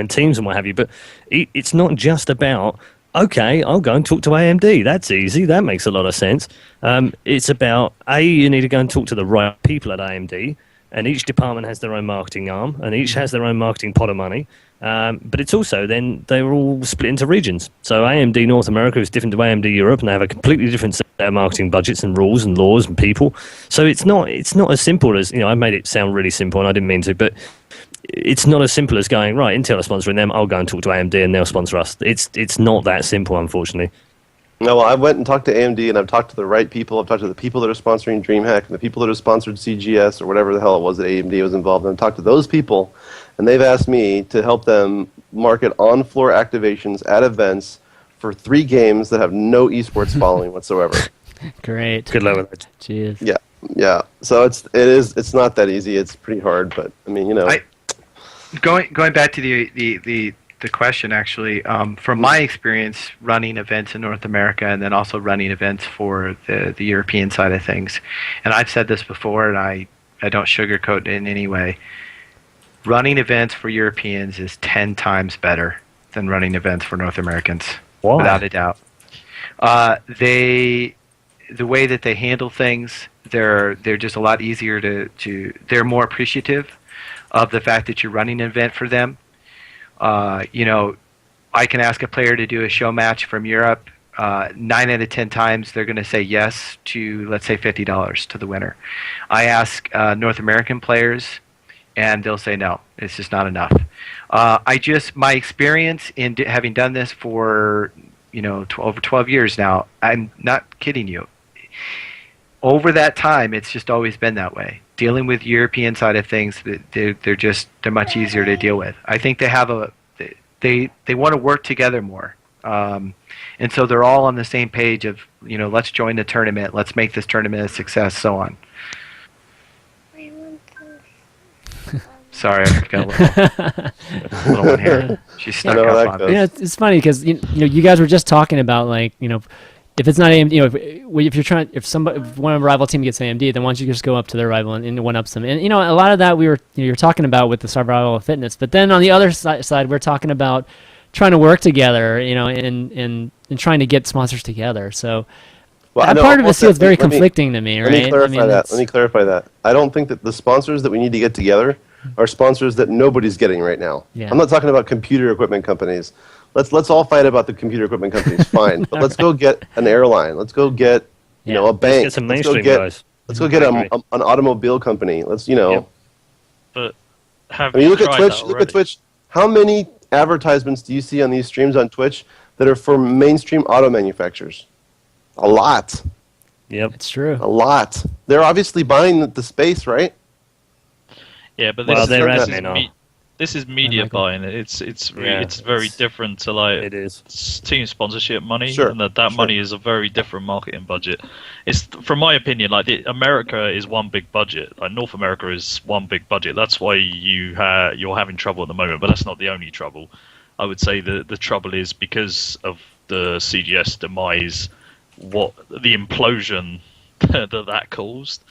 teams and what have you. But it's not just about, okay, I'll go and talk to AMD. That's easy. That makes a lot of sense. It's about, you need to go and talk to the right people at AMD, and each department has their own marketing arm, and each has their own marketing pot of money. But it's also then they're all split into regions. So AMD North America is different to AMD Europe, and they have a completely different set of marketing budgets and rules and laws and people. So it's not as simple as, I made it sound really simple and I didn't mean to, but it's not as simple as going, right, Intel are sponsoring them, I'll go and talk to AMD and they'll sponsor us. It's not that simple, unfortunately. No, well, I went and talked to AMD, and I've talked to the right people. I've talked to the people that are sponsoring Dreamhack and the people that are sponsored CGS or whatever the hell it was that AMD was involved in. I've talked to those people, and they've asked me to help them market on-floor activations at events for 3 games that have no esports following whatsoever. Great. Good luck with it. Cheers. Yeah. So it's not that easy. It's pretty hard, but I mean, Going back to the question, actually, from my experience running events in North America and then also running events for the European side of things, and I've said this before, and I don't sugarcoat it in any way, running events for Europeans is 10 times better than running events for North Americans. Why? Without a doubt. The way that they handle things, they're just a lot easier to they're more appreciative of the fact that you're running an event for them, You know, I can ask a player to do a show match from Europe. 9 out of 10 times they're going to say yes to, let's say, $50 to the winner. I ask North American players, and they'll say no. It's just not enough. My experience in having done this for, you know, over 12 years now, I'm not kidding you. Over that time, it's just always been that way. Dealing with European side of things, they're much easier to deal with. I think they have they want to work together more, and so they're all on the same page of, you know, let's join the tournament, let's make this tournament a success, so on. Sorry, I've got a little one here. She's stuck up on me. Yeah, it's funny because you know you guys were just talking about, like, you know, if it's not AMD, you know, if you're trying, if one of a rival team gets AMD, then why don't you just go up to their rival and one ups them? And you know, a lot of that you're talking about with the survival of fitness. But then on the other side, we're talking about trying to work together, you know, and trying to get sponsors together. So that part of it feels very conflicting to me, right? Let me clarify that. I don't think that the sponsors that we need to get together are sponsors that nobody's getting right now. Yeah. I'm not talking about computer equipment companies. Let's all fight about the computer equipment companies, fine. But let's go get an airline. Let's go get, you know, a bank. Let's get some mainstream guys. Let's go get an automobile company. Let's, you know. Yep. But look at Twitch. Look at Twitch. How many advertisements do you see on these streams on Twitch that are for mainstream auto manufacturers? A lot. Yep, it's true. A lot. They're obviously buying the space, right? Yeah, but this is media buying. It's very different to, like, team sponsorship money, and that money is a very different marketing budget. It's, from my opinion, like, America is one big budget. Like, North America is one big budget. That's why you're having trouble at the moment, but that's not the only trouble. I would say the trouble is because of the CGS demise, what the implosion that caused.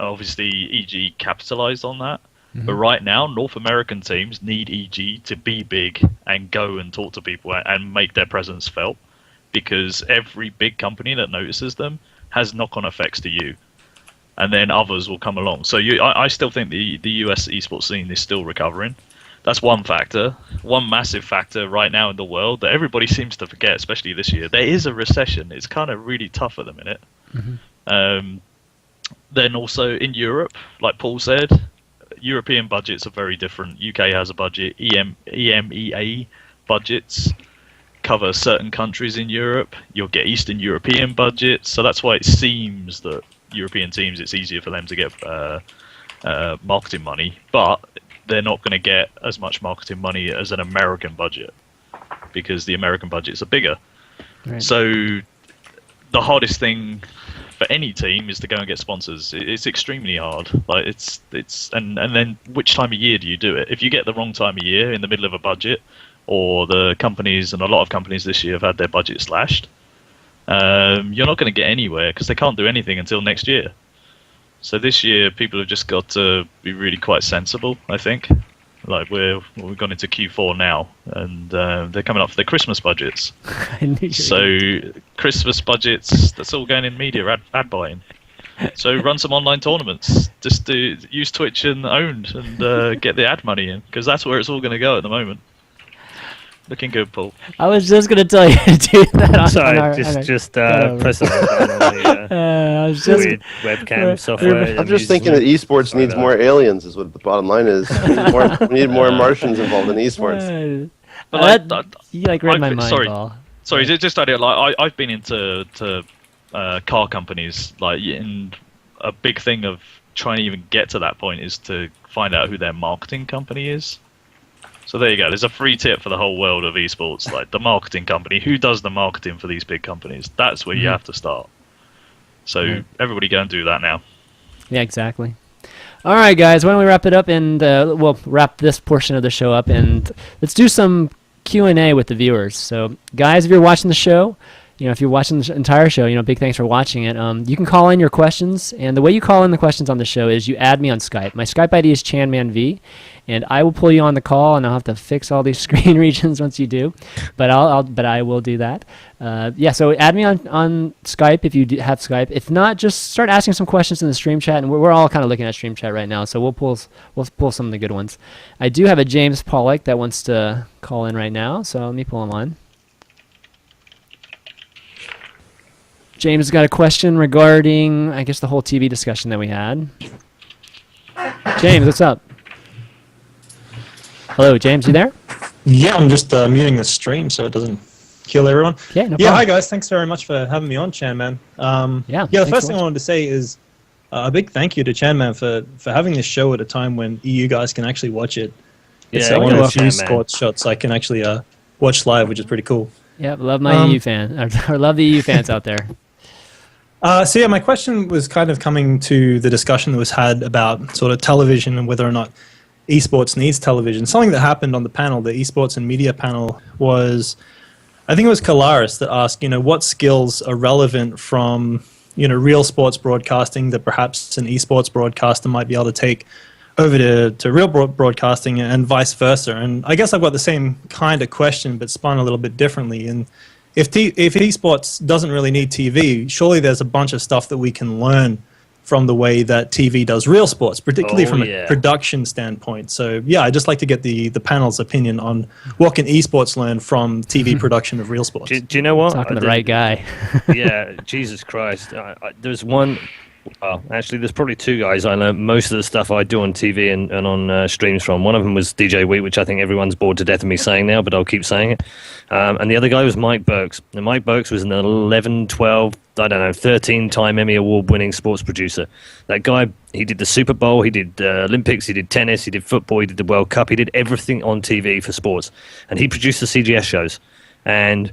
Obviously, EG capitalized on that. But right now, North American teams need EG to be big and go and talk to people and make their presence felt, because every big company that notices them has knock-on effects to you, and then others will come along. So I still think the US esports scene is still recovering. That's one factor. One massive factor right now in the world that everybody seems to forget, especially this year. There is a recession. It's kind of really tough at the minute. Then also in Europe, like Paul said, European budgets are very different. UK has a budget. EMEA budgets cover certain countries in Europe. You'll get Eastern European budgets. So that's why it seems that European teams, it's easier for them to get marketing money. But they're not going to get as much marketing money as an American budget, because the American budgets are bigger. Right. So the hardest thing for any team is to go and get sponsors. It's extremely hard. Like and then which time of year do you do it? If you get the wrong time of year in the middle of a budget, or the companies, and a lot of companies this year have had their budget slashed, you're not going to get anywhere because they can't do anything until next year. So this year, people have just got to be really quite sensible, I think. Like we've gone into Q4 now, and they're coming up for their Christmas budgets. So Christmas budgets, that's all going in media ad buying. So run some online tournaments. Just use Twitch and Owned and get the ad money in, because that's where it's all going to go at the moment. Looking good, Paul. I was just going to tell you to do that. Just press on the weird webcam software. I'm just thinking that esports needs more aliens, is what the bottom line is. We need more Martians involved in esports. But you read my mind, Paul. Sorry, just idea. Like I've been into car companies, and a big thing of trying to even get to that point is to find out who their marketing company is. So there you go. There's a free tip for the whole world of esports, like the marketing company. Who does the marketing for these big companies? That's where you have to start. So everybody go and do that now. Yeah, exactly. All right, guys. Why don't we wrap it up, and we'll wrap this portion of the show up, and let's do some Q&A with the viewers. So, guys, if you're watching the show, if you're watching the entire show, big thanks for watching it. You can call in your questions, and the way you call in the questions on the show is you add me on Skype. My Skype ID is ChanmanV, and I will pull you on the call, and I'll have to fix all these screen regions once you do, but I will do that. So add me on Skype if you have Skype. If not, just start asking some questions in the stream chat, and we're all kind of looking at stream chat right now, so we'll pull some of the good ones. I do have a James Pollock that wants to call in right now, so let me pull him on. James has got a question regarding, I guess, the whole TV discussion that we had. James, what's up? Hello, James, you there? Yeah, I'm just muting the stream so it doesn't kill everyone. Yeah, no problem. Yeah, hi guys. Thanks very much for having me on, Chanman. The first thing I wanted to say is a big thank you to Chanman for having this show at a time when EU guys can actually watch it. It's one of the few sports shots I can actually watch live, which is pretty cool. Yep, love my EU fan, or love the EU fans out there. My question was kind of coming to the discussion that was had about sort of television and whether or not esports needs television. Something that happened on the panel, the esports and media panel, was, I think it was Kalaris that asked, what skills are relevant from, real sports broadcasting that perhaps an esports broadcaster might be able to take over to real broadcasting and vice versa. And I guess I've got the same kind of question, but spun a little bit differently. And if esports doesn't really need TV, surely there's a bunch of stuff that we can learn from the way that TV does real sports, particularly from a production standpoint. So yeah, I'd just like to get the panel's opinion on what can esports learn from TV production of real sports. Do you know what? Talking to the right guy. Yeah, Jesus Christ. There's one. Well, actually, there's probably two guys I learned most of the stuff I do on TV and on streams from. One of them was DJ Wheat, which I think everyone's bored to death of me saying now, but I'll keep saying it. And the other guy was Mike Burks. And Mike Burks was an 11, 12, 13-time Emmy Award-winning sports producer. That guy, he did the Super Bowl, he did Olympics, he did tennis, he did football, he did the World Cup, he did everything on TV for sports. And he produced the CGS shows. And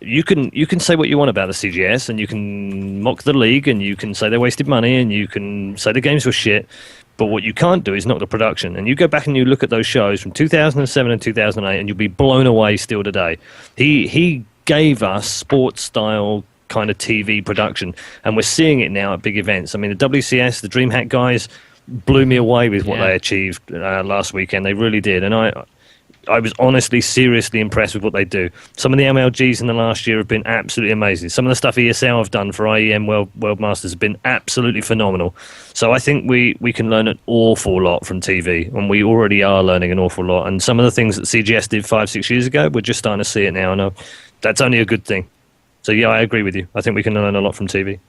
you can say what you want about the CGS, and you can mock the league, and you can say they wasted money, and you can say the games were shit, but what you can't do is knock the production. And you go back and you look at those shows from 2007 and 2008, and you'll be blown away still today. He gave us sports-style kind of TV production, and we're seeing it now at big events. I mean, the WCS, the Dreamhack guys, blew me away with what they achieved last weekend. They really did, and I was honestly, seriously impressed with what they do. Some of the MLGs in the last year have been absolutely amazing. Some of the stuff ESL have done for IEM World Masters have been absolutely phenomenal. So I think we can learn an awful lot from TV, and we already are learning an awful lot. And some of the things that CGS did 5-6 years ago, we're just starting to see it now, and that's only a good thing. So yeah, I agree with you. I think we can learn a lot from TV.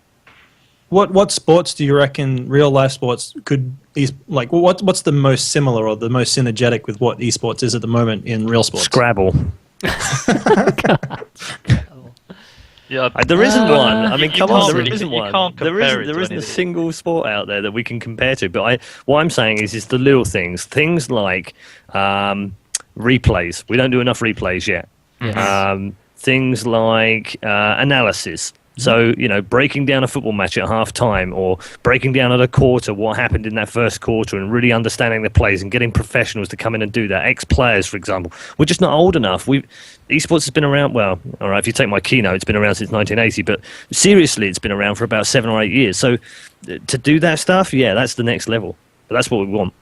What sports do you reckon, real life sports, what's the most similar or the most synergetic with what esports is at the moment in real sports? Scrabble. Yeah, there isn't one. I mean, come on, there isn't one. There isn't a single sport out there that we can compare to. But what I'm saying is the little things like replays. We don't do enough replays yet. Yes. Things like analysis. So, breaking down a football match at half-time, or breaking down at a quarter what happened in that first quarter, and really understanding the plays and getting professionals to come in and do that. Ex-players, for example. We're just not old enough. Esports has been around, well, all right, if you take my keynote, it's been around since 1980, but seriously, it's been around for about 7 or 8 years. So to do that stuff, yeah, that's the next level. But that's what we want.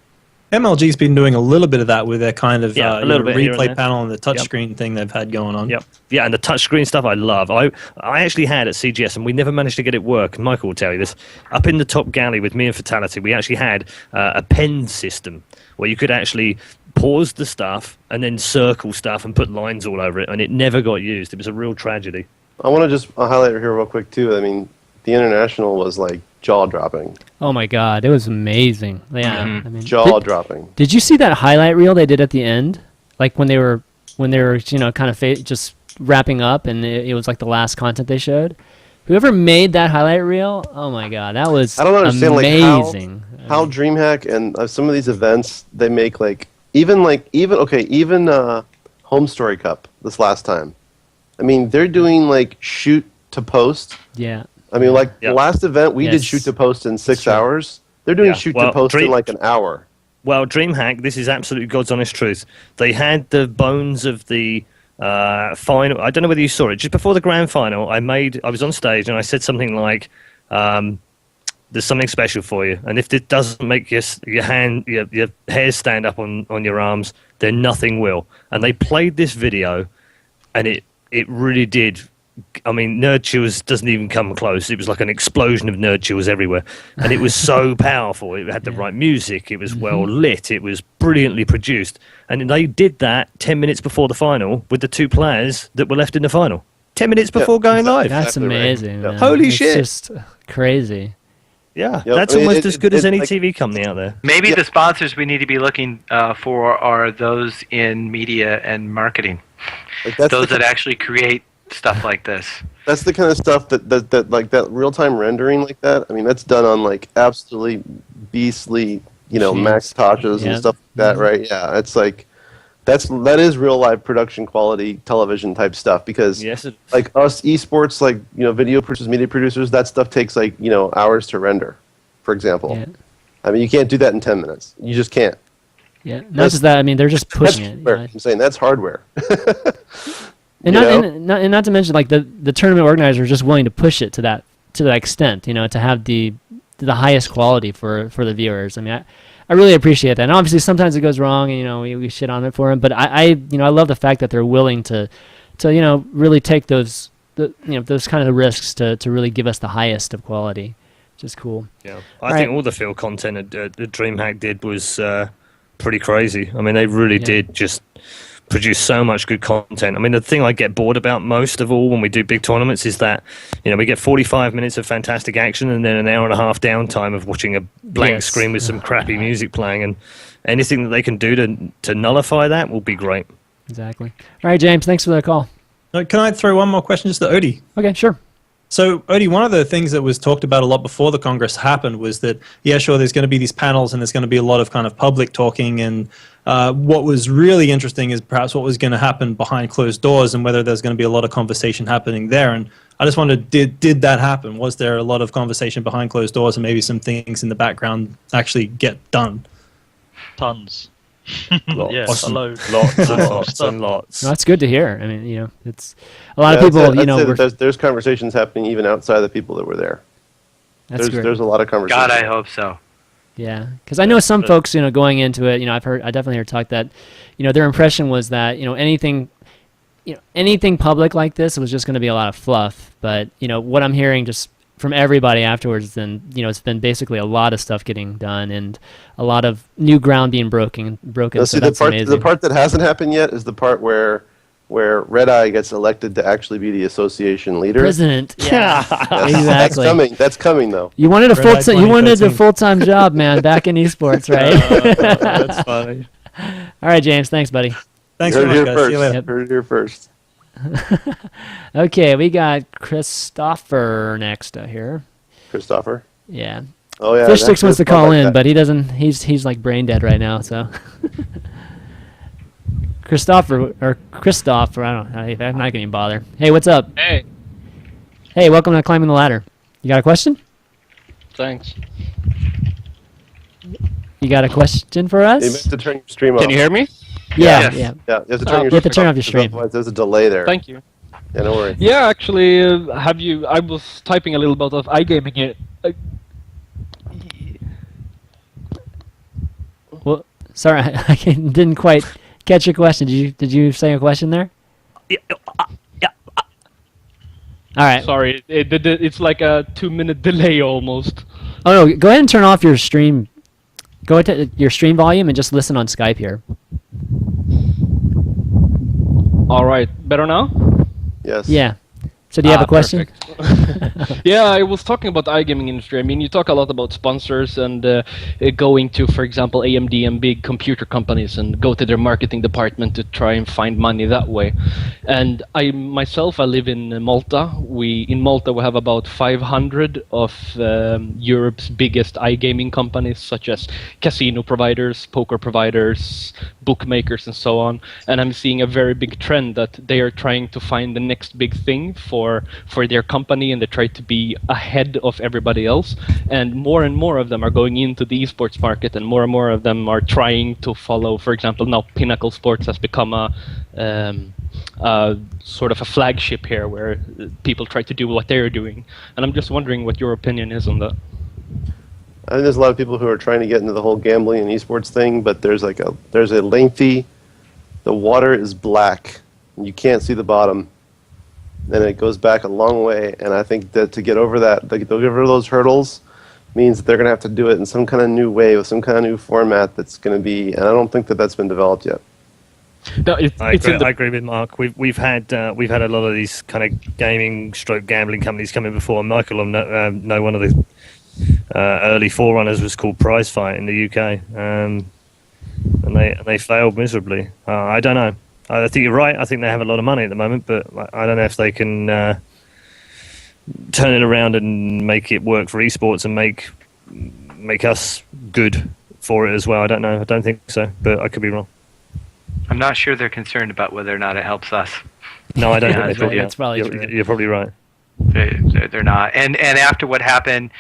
MLG's been doing a little bit of that with their kind of replay panel and the touchscreen thing they've had going on. Yep. Yeah, and the touchscreen stuff I love. I actually had at CGS, and we never managed to get it work. And Michael will tell you this. Up in the top galley with me and Fatality, we actually had a pen system where you could actually pause the stuff and then circle stuff and put lines all over it, and it never got used. It was a real tragedy. I want to just highlight here real quick, too. I mean, the International was like jaw-dropping. Oh my God, it was amazing. Yeah, I mean, jaw-dropping. Did you see that highlight reel they did at the end? Like when they were kind of just wrapping up, and it was like the last content they showed. Whoever made that highlight reel, oh my God, that was I don't understand amazing. How Dreamhack and some of these events they make even Home Story Cup this last time. I mean, they're doing shoot to post. Yeah. I mean, the last event, we did shoot to post in 6 hours. They're doing shoot to post in an hour. Well, Dreamhack, this is absolutely God's honest truth. They had the bones of the final. I don't know whether you saw it. Just before the grand final, I was on stage and I said something like, "There's something special for you, and if it doesn't make your hairs stand up on your arms, then nothing will." And they played this video, and it really did. I mean, nerd chills doesn't even come close. It was like an explosion of nerd chills everywhere, and it was so powerful. It had the right music. It was well lit. It was brilliantly produced, and they did that 10 minutes before the final with the 2 players that were left in the final. 10 minutes before going live. That's amazing. Right. Man. Holy it's shit! Just crazy. Yeah, Yep. that's I mean, almost as good as any like, TV company out there. Maybe the sponsors we need to be looking for are those in media and marketing. Like that's Those that actually create stuff like this. That's the kind of stuff that like that real-time rendering like that. I mean, that's done on like absolutely beastly, Jeez. Macintoshes and stuff like that, right? Yeah, it's like that is real live production quality television type stuff because Yes, it, like us esports, like video producers, media producers, that stuff takes like hours to render, for example. Yeah. I mean, you can't do that in 10 minutes. You just can't. Yeah. Not just that. I mean, they're just That's pushing it. hardware. I'm saying that's hardware. And You not to mention, like the tournament organizers are just willing to push it to that extent, to have the highest quality for the viewers. I mean, I really appreciate that. And obviously, sometimes it goes wrong, and we shit on it for them. But I love the fact that they're willing to really take those kind of risks to really give us the highest of quality, which is cool. yeah. I think all the field content that DreamHack did was pretty crazy. I mean, they really did just produce so much good content. I mean, the thing I get bored about most of all when we do big tournaments is that, we get 45 minutes of fantastic action and then an hour and a half downtime of watching a blank screen with some crappy music playing, and anything that they can do to nullify that will be great. Exactly. All right, James, thanks for the call. Can I throw one more question just to Odie? Okay, sure. So, Odie, one of the things that was talked about a lot before the Congress happened was that, yeah, sure, there's going to be these panels and there's going to be a lot of kind of public talking. And what was really interesting is perhaps what was going to happen behind closed doors and whether there's going to be a lot of conversation happening there. And I just wondered, did that happen? Was there a lot of conversation behind closed doors and maybe some things in the background actually get done? Tons. Lots. Yeah, Awesome. a load. Lots and Lots of lots stuff. and lots. No, that's good to hear. I mean, it's a lot of people, I'd say that there's conversations happening even outside the people that were there. that's great. There's a lot of conversations. God, I hope so. Yeah, because I know some folks, going into it, I definitely heard talk that, their impression was that, anything public like this was just going to be a lot of fluff. But what I'm hearing just from everybody afterwards, then it's been basically a lot of stuff getting done and a lot of new ground being broken. Now, So see, that's amazing. the part that hasn't happened yet is the part where Redeye gets elected to actually be the association leader. President. Yeah, Yes, exactly. That's coming though. You wanted a Redeye full. You wanted a 2013. full-time job, man, back in esports, right? That's funny. All right, James. Thanks, buddy. Thanks You so heard much, it guys. See you first. later. Heard it here first. Okay, we got Christopher next here. Christopher. Yeah. Oh yeah. Fish that's Sticks wants to fun call like in, that. but he doesn't. He's like brain dead right now. So, Christopher, I don't know. I'm not gonna even bother. Hey, what's up? Hey, Hey, welcome to Climbing the Ladder. You got a question? thanks. You got a question for You us? have to turn your stream off. Can you hear me? Yeah, Yes. yeah. Yeah, you have to turn You your have to turn off off your because stream. otherwise there's a delay there. Thank you. Yeah, no worry. Yeah, actually, I was typing a little bit of iGaming here. Well, sorry, I didn't quite catch your question. Did you say a question there? All right. Sorry, it's like a 2-minute delay almost. Oh no, go ahead and turn off your stream. Go to your stream volume and just listen on Skype here. All right, better now? Yes. Yeah. So do you have a question? Perfect. Yeah, I was talking about the iGaming industry. I mean, you talk a lot about sponsors and going to, for example, AMD and big computer companies and go to their marketing department to try and find money that way. And I live in Malta. In Malta we have about 500 of Europe's biggest iGaming companies, such as casino providers, poker providers, bookmakers, and so on. And I'm seeing a very big trend that they are trying to find the next big thing for their company, and they try to be ahead of everybody else. And more of them are going into the esports market, and more of them are trying to follow. For example, now Pinnacle Sports has become a sort of a flagship here where people try to do what they're doing. And I'm just wondering what your opinion is on that. I think there's a lot of people who are trying to get into the whole gambling and esports thing, but there's a lengthy, the water is black, and you can't see the bottom, and it goes back a long way. And I think that to get over that, to get over those hurdles, means that they're going to have to do it in some kind of new way with some kind of new format that's going to be, and I don't think that that's been developed yet. No, I agree with Mark. We've had a lot of these kind of gaming/gambling companies come in before. Michael will know one of the early forerunners was called Prize Fight in the UK, and they failed miserably. I don't know. I think you're right. I think they have a lot of money at the moment, but I don't know if they can turn it around and make it work for esports and make us good for it as well. I don't know. I don't think so, but I could be wrong. I'm not sure they're concerned about whether or not it helps us. No, I don't Yeah, think they do. that's probably true. You're probably right. They're not. And after what happened,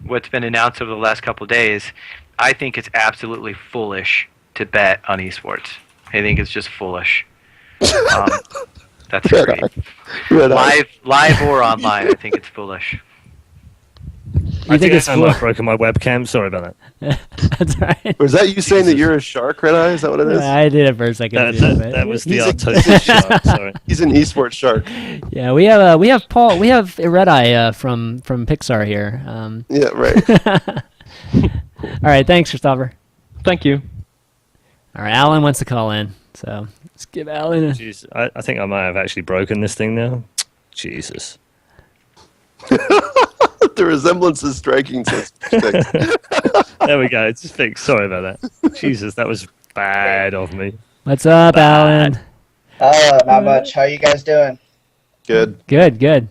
what's been announced over the last couple of days, I think it's absolutely foolish to bet on esports. I think it's just foolish. That's great. Live or online, I think it's foolish. You think it's I might have broken my webcam. Sorry about that. That's right. Or is that you saying that you're a shark, Redeye? Is that what it is? I did it for a second. That was the artistic shark. Sorry. He's an esports shark. Yeah, we have Paul. We have Redeye from Pixar here. Yeah, right. All right, thanks, Christopher. Thank you. All right, Alan wants to call in, so let's give Alan. Jeez, I think I might have actually broken this thing now. Jesus. The resemblance is striking. There we go. It's fixed. Sorry about that. Jesus, that was bad of me. What's up, Alan? Not much. How you guys doing? Good. Good.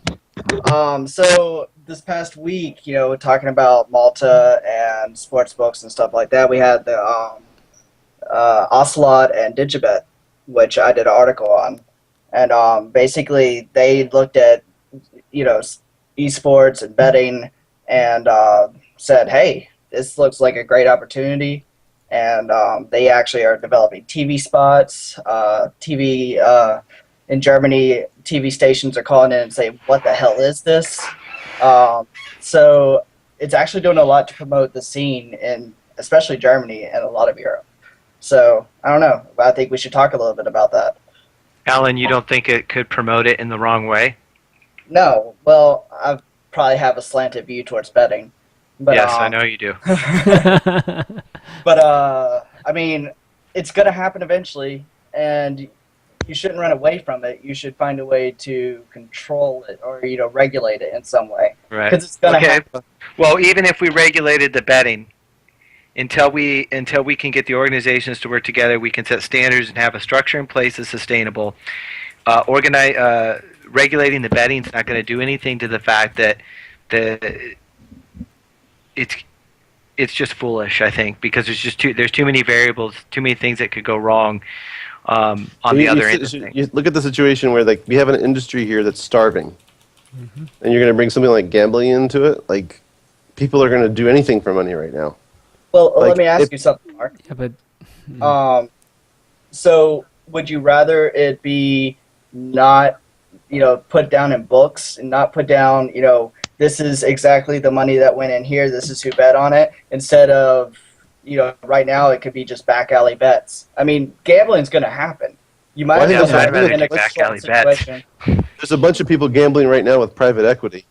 So this past week, talking about Malta and sports books and stuff like that, we had the Ocelot and Digibet, which I did an article on, and basically they looked at esports and betting and said, hey, this looks like a great opportunity, and they actually are developing TV spots. In Germany, TV stations are calling in and saying, what the hell is this? So it's actually doing a lot to promote the scene in especially Germany and a lot of Europe. So I don't know. I think we should talk a little bit about that. Alan, you don't think it could promote it in the wrong way? No. Well, I probably have a slanted view towards betting. But, yes, I know you do. But, I mean, it's going to happen eventually, and you shouldn't run away from it. You should find a way to control it or, regulate it in some way. Right. Because it's going to happen. Well, even if we regulated the betting, until we can get the organizations to work together, we can set standards and have a structure in place that's sustainable. Regulating the betting is not going to do anything to the fact that it's just foolish. I think because there's too many variables, too many things that could go wrong on the other end of things. You look at the situation where we have an industry here that's starving, and you're going to bring something like gambling into it. Like, people are going to do anything for money right now. Well, let me ask you something, Mark. Yeah, but so would you rather it be not, put down in books and not put down, this is exactly the money that went in here, this is who bet on it, instead of, right now it could be just back alley bets? I mean, gambling's going to happen. You might as well have it in a back alley situation. There's a bunch of people gambling right now with private equity.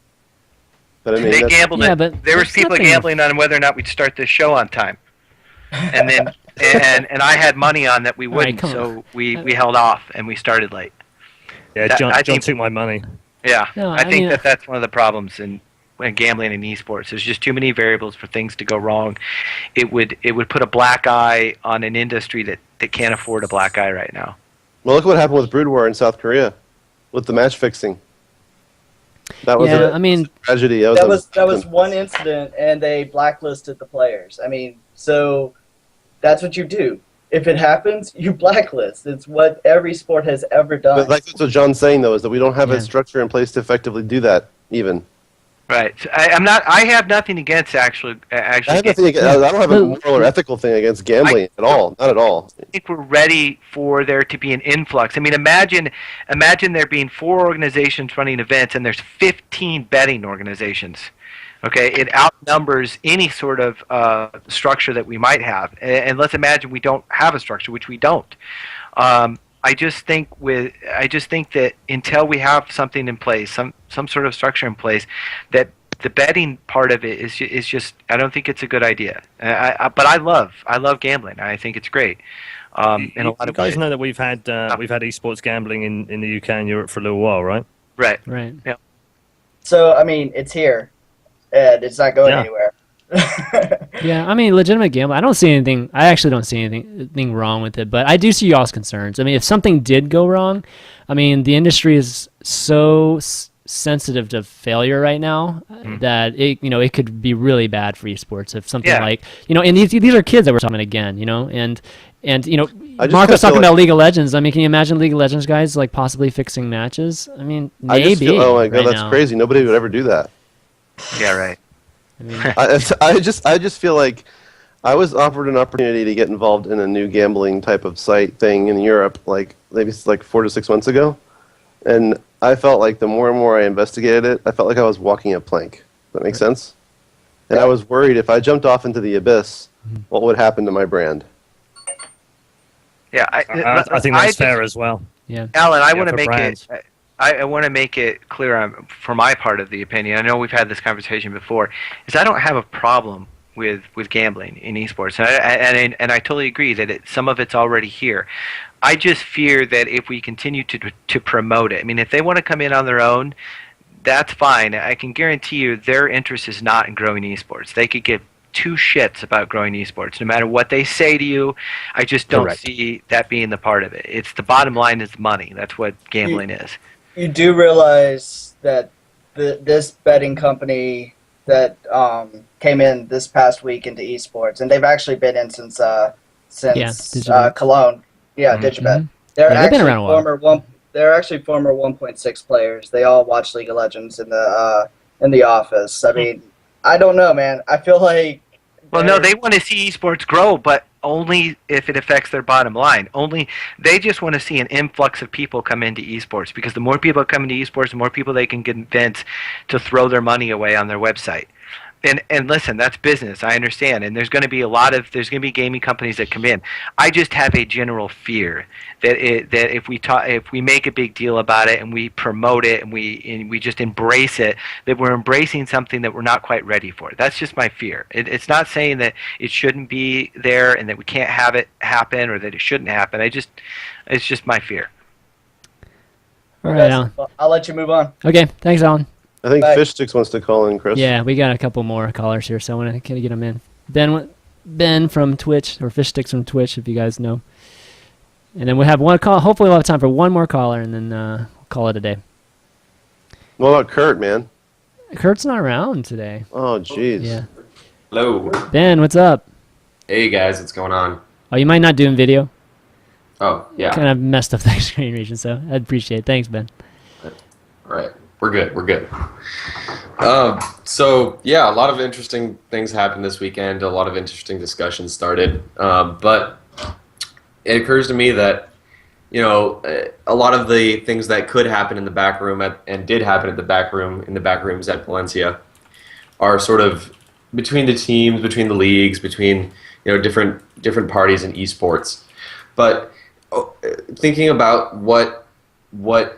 But I mean, they gambled. Yeah, but there was people gambling on whether or not we'd start this show on time, and then and I had money on that we wouldn't, so we held off and we started late. Yeah, John took my money. Yeah, No, I think that's one of the problems in gambling and esports. There's just too many variables for things to go wrong. It would put a black eye on an industry that can't afford a black eye right now. Well, look what happened with Brood War in South Korea, with the match fixing. That was a tragedy. That was one incident, and they blacklisted the players. I mean, so that's what you do. If it happens, you blacklist. It's what every sport has ever done. But that's what John's saying, though, is that we don't have a structure in place to effectively do that, even. Right. So I'm not. I have nothing against actually. I have nothing against, I don't have a moral or ethical thing against gambling at all. Not at all. I think we're ready for there to be an influx. I mean, imagine there being 4 organizations running events, and there's 15 betting organizations. Okay, it outnumbers any sort of structure that we might have. And let's imagine we don't have a structure, which we don't. I just think that until we have something in place, some sort of structure in place, that the betting part of it is just I don't think it's a good idea. But I love gambling. I think it's great. In a lot of guys ways. know that we've had esports gambling in the UK and Europe for a little while, right? Right. Yeah. So I mean, it's here, and it's not going anywhere. Yeah, I mean, legitimate gambling. I actually don't see anything wrong with it, but I do see y'all's concerns. I mean, if something did go wrong, I mean, the industry is so sensitive to failure right now that it could be really bad for esports if something and these are kids that we're talking again, and Mark was talking about League of Legends. I mean, can you imagine League of Legends guys like possibly fixing matches? I mean, maybe. Oh my god, that's crazy. Nobody would ever do that. Yeah, right. I mean, I just feel like I was offered an opportunity to get involved in a new gambling type of site thing in Europe, maybe 4 to 6 months ago, and I felt like the more and more I investigated it, I felt like I was walking a plank. Does that make sense? And I was worried if I jumped off into the abyss, what would happen to my brand? Yeah, I think that's fair as well. Yeah, Alan, I want to make brands. it. I want to make it clear for my part of the opinion. I know we've had this conversation before. Is I don't have a problem with gambling in esports, and I totally agree that some of it's already here. I just fear that if we continue to promote it, I mean, if they want to come in on their own, that's fine. I can guarantee you their interest is not in growing esports. They could give 2 shits about growing esports, no matter what they say to you. I just don't see that being the part of it. It's the bottom line is money. That's what gambling is. You do realize that this betting company that came in this past week into esports, and they've actually been in since Cologne. Yeah, Digibet. They're they've been around a while. They're actually former 1.6 players. They all watch League of Legends in the office. I mean, I don't know, man. I feel like no, they want to see esports grow, but only if it affects their bottom line. They just want to see an influx of people come into esports, because the more people come into esports, the more people they can convince to throw their money away on their website. And listen, that's business. I understand, and there's going to be gaming companies that come in. I just have a general fear that if we make a big deal about it and we promote it and we just embrace it, that we're embracing something that we're not quite ready for. That's just my fear. It's not saying that it shouldn't be there and that we can't have it happen or that it shouldn't happen. It's just my fear. all right, Alan. I'll let you move on. Okay, thanks, Alan. I think Fishsticks wants to call in, Chris. Yeah, we got a couple more callers here, so I want to get them in. Ben from Twitch, or Fishsticks from Twitch, if you guys know. And then we'll have one call. Hopefully we'll have time for one more caller, and then we'll call it a day. What about Kurt, man? Kurt's not around today. Oh, jeez. Yeah. Hello. Ben, what's up? Hey guys, what's going on? Oh, you might not do in video. Oh, yeah. Kind of messed up the screen region, so I'd appreciate it. Thanks, Ben. All right. We're good. So, yeah, a lot of interesting things happened this weekend. A lot of interesting discussions started. But it occurs to me that, a lot of the things that could happen in the back room and did happen in the back rooms at Valencia are sort of between the teams, between the leagues, between, different parties in esports. But thinking about what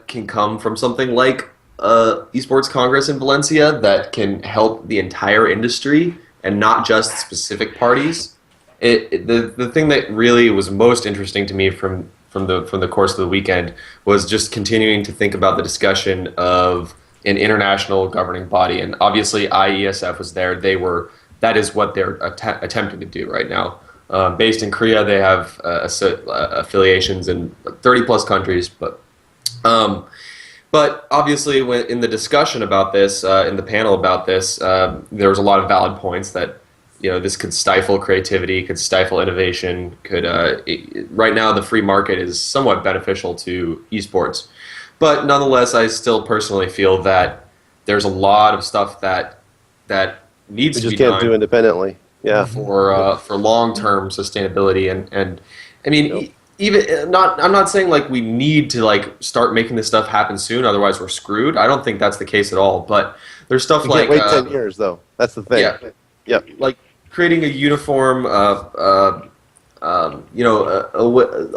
can come from something like esports congress in Valencia that can help the entire industry and not just specific parties. The thing that really was most interesting to me from the course of the weekend was just continuing to think about the discussion of an international governing body, and obviously IESF was there. That is what they're attempting to do right now. Based in Korea, they have affiliations in 30 plus countries, But obviously, in the discussion about this, in the panel about this, there was a lot of valid points that this could stifle creativity, could stifle innovation. Right now, the free market is somewhat beneficial to esports, but nonetheless, I still personally feel that there's a lot of stuff that needs We to just be can't done do independently. Yeah. for long-term sustainability and I mean even I'm not saying like we need to like start making this stuff happen soon, otherwise we're screwed. I don't think that's the case at all. But there's stuff We like can't wait 10 years though. That's the thing. yeah, Yep. like creating a uniform a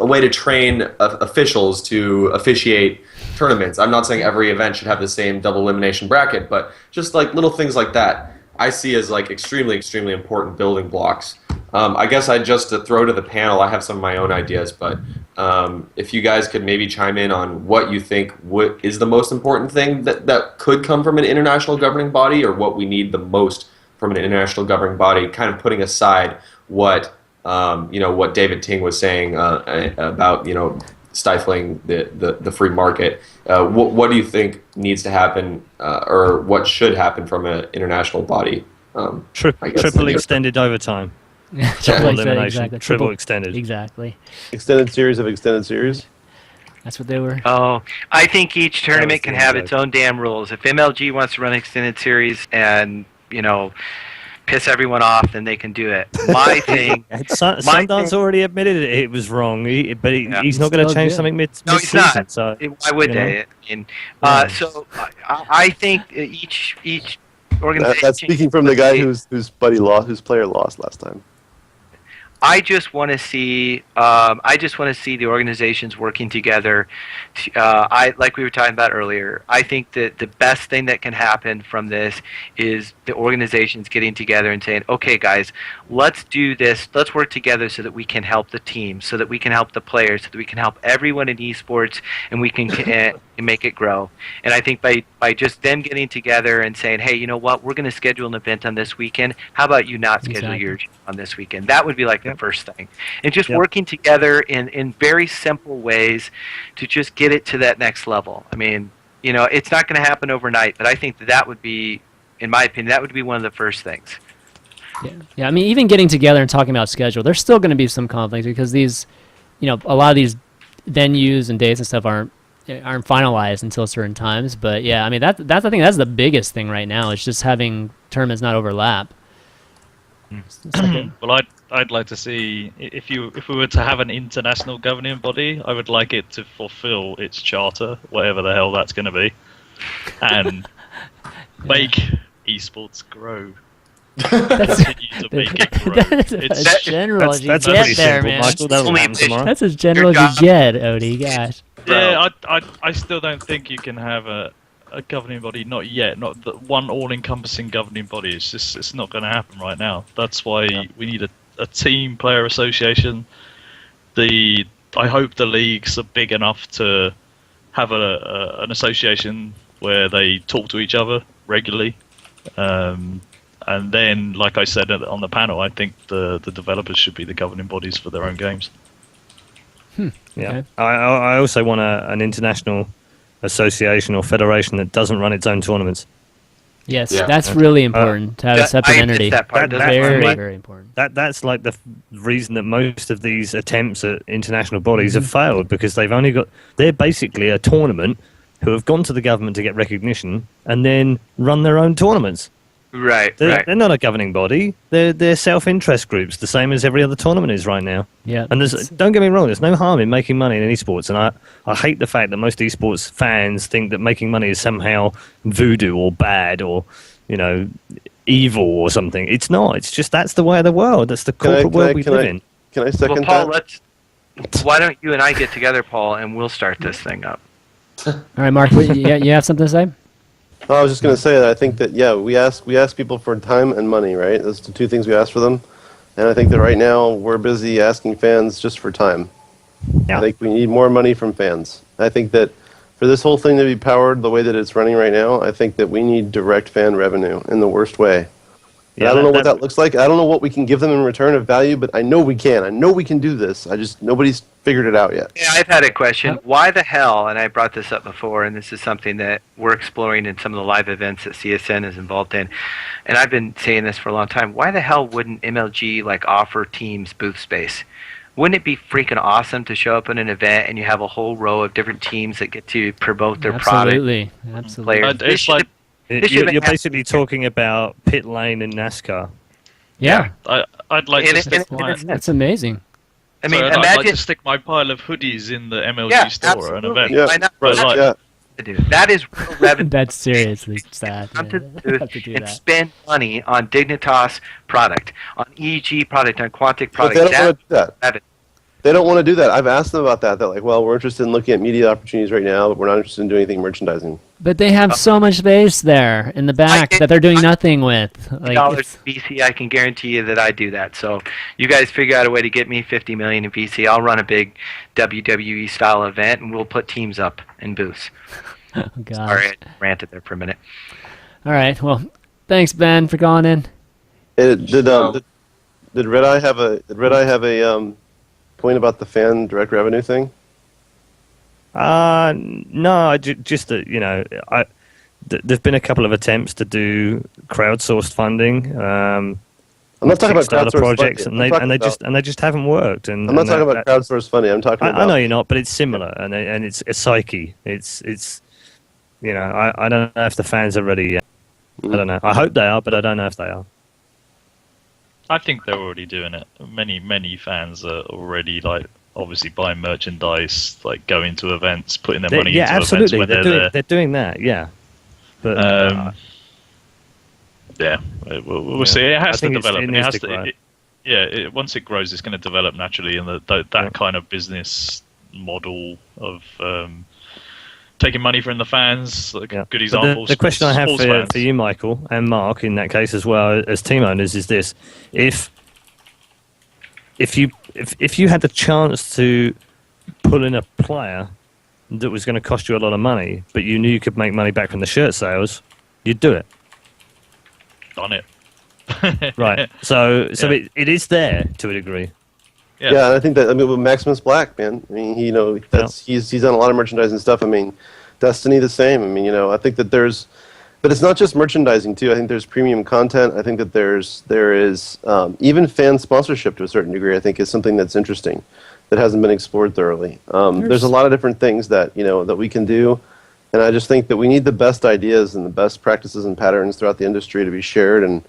way to train officials to officiate tournaments. I'm not saying every event should have the same double elimination bracket, but just like little things like that, I see as like extremely, extremely important building blocks. I guess to throw to the panel, I have some of my own ideas, but if you guys could maybe chime in on what you think is the most important thing that could come from an international governing body, or what we need the most from an international governing body, kind of putting aside what what David Ting was saying about stifling the free market. What do you think needs to happen, or what should happen from an international body? Triple extended overtime. Triple elimination. Exactly. Triple extended. Exactly. Extended series of extended series. That's what they were. Oh, I think each tournament can have its own damn rules. If MLG wants to run extended series and piss everyone off, then they can do it. My thing. Sundance already admitted it was wrong, but he's not going to change something mid-season. No, he's not. So, why would they? So I think each organization. That's speaking from the guy whose player lost last time. I just want to see. The organizations working together. Like we were talking about earlier. I think that the best thing that can happen from this is the organizations getting together and saying, "Okay, guys, let's do this. Let's work together so that we can help the team, so that we can help the players, so that we can help everyone in esports, and we can make it grow." And I think by just them getting together and saying, "Hey, you know what? We're going to schedule an event on this weekend. How about you not schedule yours on this weekend?" That would be like the first thing. And just working together in very simple ways to just get it to that next level. I mean, it's not going to happen overnight, but I think that would be, in my opinion, that would be one of the first things. Yeah. I mean, even getting together and talking about schedule, there's still going to be some conflicts because these, a lot of these venues and dates and stuff aren't finalized until certain times. But yeah, I mean, that's I think that's the biggest thing right now. It's just having tournaments not overlap. Well, I'd like to see if we were to have an international governing body, I would like it to fulfill its charter, whatever the hell that's going to be, and make esports grow. That's as general as you get there, man. That's as general as you get, Odie. Gosh. Yeah, I still don't think you can have a governing body, not yet, not the one all-encompassing governing body. It's not going to happen right now. That's why we need a team player association. I hope the leagues are big enough to have an association where they talk to each other regularly. And then, like I said on the panel, I think the developers should be the governing bodies for their own games. Yeah, Okay. I also want an international association or federation that doesn't run its own tournaments. Yes, that's really important to have a separate entity. That part. Very, very important. That's like the reason that most of these attempts at international bodies have failed, because they're basically a tournament who have gone to the government to get recognition and then run their own tournaments. Right. They're not a governing body. They're self-interest groups, the same as every other tournament is right now. Yeah. And don't get me wrong, there's no harm in making money in esports, and I hate the fact that most esports fans think that making money is somehow voodoo or bad or evil or something. It's not. It's just that's the way of the world. That's the corporate world we live in. Can I second Paul, that? why don't you and I get together, Paul, and we'll start this thing up. All right, Mark, you have something to say? No, I was just going to say that I think that we ask people for time and money, right? Those are the two things we ask for them, and I think that right now we're busy asking fans just for time. Yeah. I think we need more money from fans. I think that for this whole thing to be powered the way that it's running right now, I think that we need direct fan revenue in the worst way. Yeah, I don't know what that looks like. I don't know what we can give them in return of value, but I know we can. I know we can do this. Nobody's figured it out yet. Yeah, I've had a question. Why the hell, and I brought this up before, and this is something that we're exploring in some of the live events that CSN is involved in, and I've been saying this for a long time. Why the hell wouldn't MLG offer teams booth space? Wouldn't it be freaking awesome to show up in an event and you have a whole row of different teams that get to promote their product? Absolutely. Players. You're basically talking about pit lane in NASCAR. Yeah. I'd like to stick That's amazing. I mean, I'd imagine like to stick my pile of hoodies in the MLG Yeah, store at an event. absolutely. Why not? But like, Yeah. That is real revenue. That's seriously sad. Come Yeah. to Have to do and that. spend money on Dignitas product, on EG product, on Quantic But product. they don't want to do that. Revenue. They don't want to do that. I've asked them about that. They're like, well, we're interested in looking at media opportunities right now, but we're not interested in doing anything merchandising. But they have so much space there in the back that they're doing nothing with. Like, Dollars VC, I can guarantee you that I do that. So you guys figure out a way to get me 50 million in VC. I'll run a big WWE style event, and we'll put teams up in booths. oh God. Sorry, I ranted there for a minute. All right. Well, thanks, Ben, for calling in. Did Redeye have a point about the fan direct revenue thing? No, just that there've been a couple of attempts to do crowdsourced funding. I'm not talking about Kickstarter crowdsourced projects, funding. and they just haven't worked. And I'm not talking about crowdsourced funding. I'm talking about. I know you're not, but it's similar, and it's a psyche. It's I don't know if the fans are ready yet. I don't know. I hope they are, but I don't know if they are. I think they're already doing it. Many fans are already obviously buying merchandise, going to events, putting their money into absolutely. events when they're there. They're doing that, yeah. But yeah, we'll see. It has to develop. It has to once it grows, it's going to develop naturally, and that kind of business model of taking money from the fans, good example. The question I have fans. for you, Michael, and Mark, in that case as well, as team owners, is this: if you had the chance to pull in a player that was going to cost you a lot of money, but you knew you could make money back from the shirt sales, you'd do it. Done it. Right. So it is there to a degree. Yeah, and I think that with Maximus Black, man. I mean, he's done a lot of merchandising stuff. I mean, Destiny the same. I mean, I think that but it's not just merchandising too. I think there's premium content. I think that there is even fan sponsorship to a certain degree. I think is something that's interesting that hasn't been explored thoroughly. There's a lot of different things that that we can do, and I just think that we need the best ideas and the best practices and patterns throughout the industry to be shared. And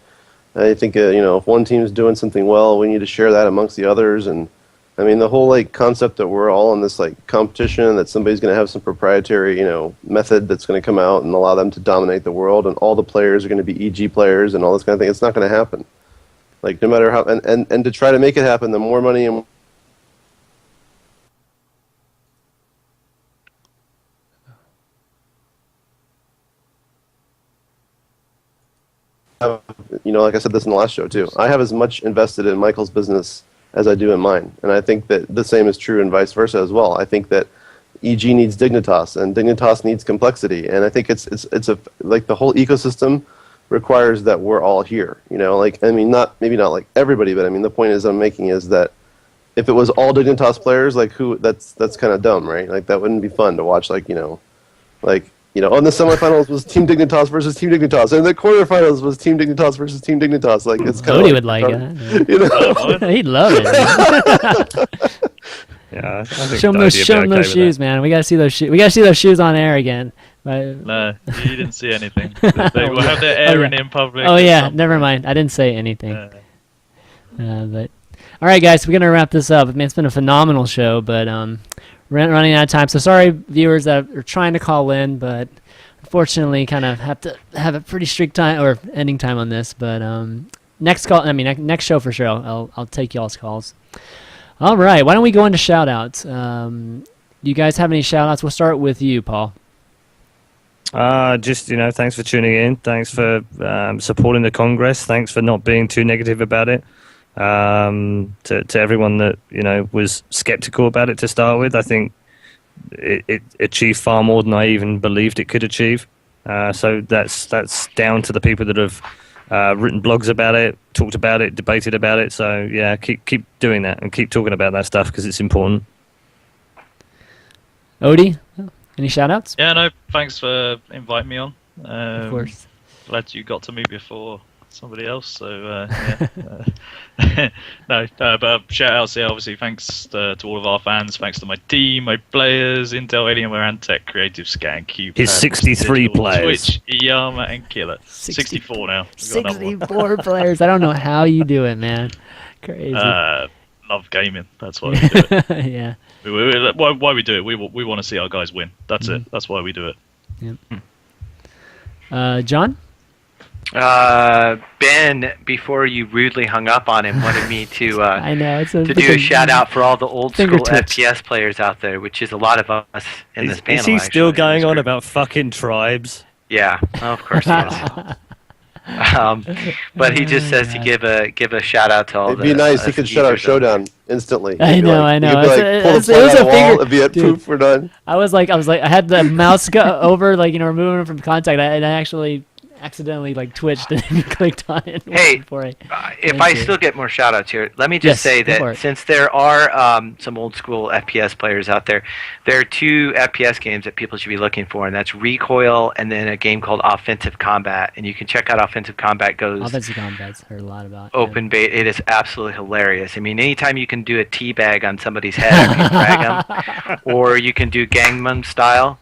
I think if one team's doing something well, we need to share that amongst the others. And I mean, the whole concept that we're all in this competition, that somebody's going to have some proprietary method that's going to come out and allow them to dominate the world, and all the players are going to be EG players and all this kind of thing. It's not going to happen. No matter how, and to try to make it happen, the more money and like I said this in the last show too, I have as much invested in Michael's business as I do in mine, and I think that the same is true and vice versa as well. I think that EG needs Dignitas, and Dignitas needs complexity, and I think it's the whole ecosystem requires that we're all here. I mean, maybe not like everybody, but I mean the point I'm making is that if it was all Dignitas players, that's kind of dumb, right? That wouldn't be fun to watch. On the semifinals was Team Dignitas versus Team Dignitas, and the quarterfinals was Team Dignitas versus Team Dignitas. It's kind of Cody would like that. He'd love it. Yeah, I think show him those shoes, man. We gotta see those shoes. We gotta see those shoes on air again. No, you didn't see anything. They will have their airing in public. Oh yeah, never mind. I didn't say anything. But all right, guys, we're gonna wrap this up. I mean, it's been a phenomenal show, but we're running out of time. So sorry, viewers that are trying to call in, but unfortunately, kind of have to have a pretty strict time or ending time on this. But next next show for sure. I'll take y'all's calls. All right, why don't we go into shout-outs? You guys have any shout-outs? We'll start with you, Paul. Just, thanks for tuning in. Thanks for supporting the Congress. Thanks for not being too negative about it. To everyone that, was skeptical about it to start with, I think it achieved far more than I even believed it could achieve. So that's down to the people that have written blogs about it, talked about it, debated about it. So yeah, keep doing that and keep talking about that stuff because it's important. Odie, any shout-outs? Yeah, no, thanks for inviting me on. Of course. Glad you got to me before somebody else. So no, but shout outs here. Obviously, thanks to all of our fans. Thanks to my team, my players, Intel, Alienware, and Tech, Creative, Scan, Cube. His 63 players. Twitch, Iyama, and Killer. 64 now. 64 players. I don't know how you do it, man. Crazy. Love gaming. That's why we do it. Yeah. Why we do it? We want to see our guys win. That's it. That's why we do it. Yep. John? Ben, before you rudely hung up on him, wanted me to I know, to do a shout out for all the old school fingertips. FPS players out there, which is a lot of us in this panel. Is he still actually, going on about fucking tribes? Yeah, of course he is. But he just says to give a shout out to all. It'd be nice. He could shut our show down instantly. I know. He could be like, It pull was the plug a on the wall. finger- It'd be at dude. poof, we're done. I was like, I had the mouse go over, like, removing it from contact, and I actually accidentally twitched and clicked on it. Hey, before if I still get more shout outs here, let me just say go for that it. since there are some old school FPS players out there, there are two FPS games that people should be looking for, and that's Recoil and then a game called Offensive Combat. And you can check out Offensive Combat Offensive Combat's heard a lot about. open beta. It is absolutely hilarious. I mean, anytime you can do a teabag on somebody's head after you drag them, or you can do Gangnam Style,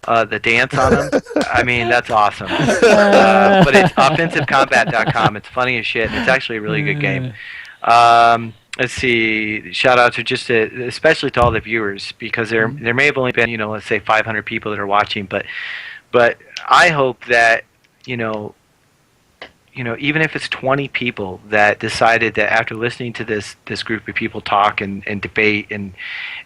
the dance on them. I mean, that's awesome. But it's offensivecombat.com. It's funny as shit. It's actually a really good game. Let's see. Shout out to especially to all the viewers, because there may have only been, let's say 500 people that are watching, but I hope that, even if it's 20 people that decided that after listening to this group of people talk and debate and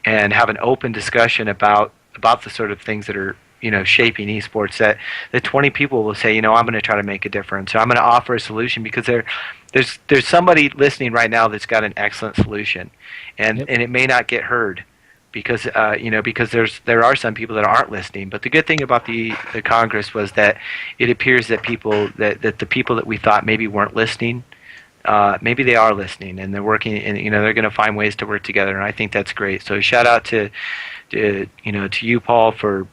have an open discussion about the sort of things that are shaping esports, that the 20 people will say, I'm going to try to make a difference. So I'm going to offer a solution, because there's somebody listening right now that's got an excellent solution, and it may not get heard because there are some people that aren't listening. But the good thing about the Congress was that it appears that the people that we thought maybe weren't listening, maybe they are listening, and they're working, and they're going to find ways to work together, and I think that's great. So shout out to you, Paul, for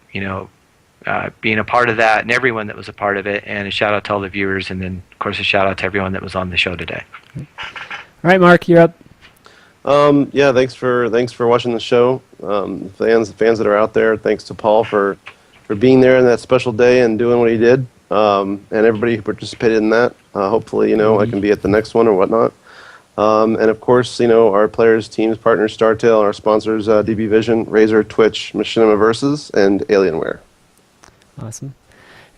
being a part of that, and everyone that was a part of it, and a shout out to all the viewers, and then of course a shout out to everyone that was on the show today. All right, Mark, you're up. Yeah, thanks for watching the show. Fans that are out there, thanks to Paul for being there on that special day and doing what he did, and everybody who participated in that. Hopefully, I can be at the next one or whatnot. And of course, our players, teams, partners, StarTale, our sponsors, DB Vision, Razer, Twitch, Machinima Versus, and Alienware. Awesome.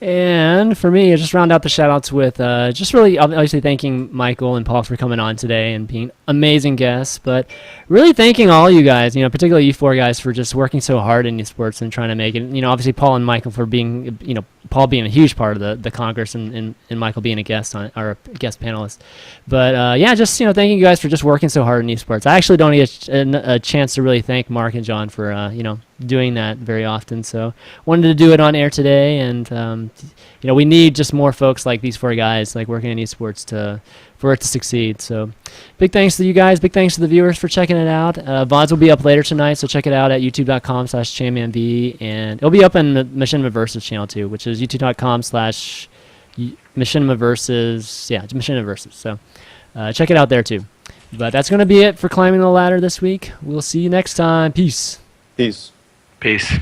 And for me, I just round out the shout-outs with just really obviously thanking Michael and Paul for coming on today and being amazing guests, but really thanking all you guys, particularly you four guys, for just working so hard in esports and trying to make it. Obviously Paul and Michael for being, Paul being a huge part of the Congress, and Michael being a guest on, or a guest panelist. But just thanking you guys for just working so hard in esports. I actually don't get a chance to really thank Mark and John for doing that very often. So wanted to do it on air today, and we need just more folks like these four guys working in esports for it to succeed. So big thanks to you guys. Big thanks to the viewers for checking it out. VODs will be up later tonight, so check it out at youtube.com/ChanmanV, and it'll be up in the Machinima Versus channel too, which is youtube.com/Machinima Versus. Yeah, Machinima Versus. So check it out there too. But that's going to be it for Climbing the Ladder this week. We'll see you next time. Peace. Peace. Peace.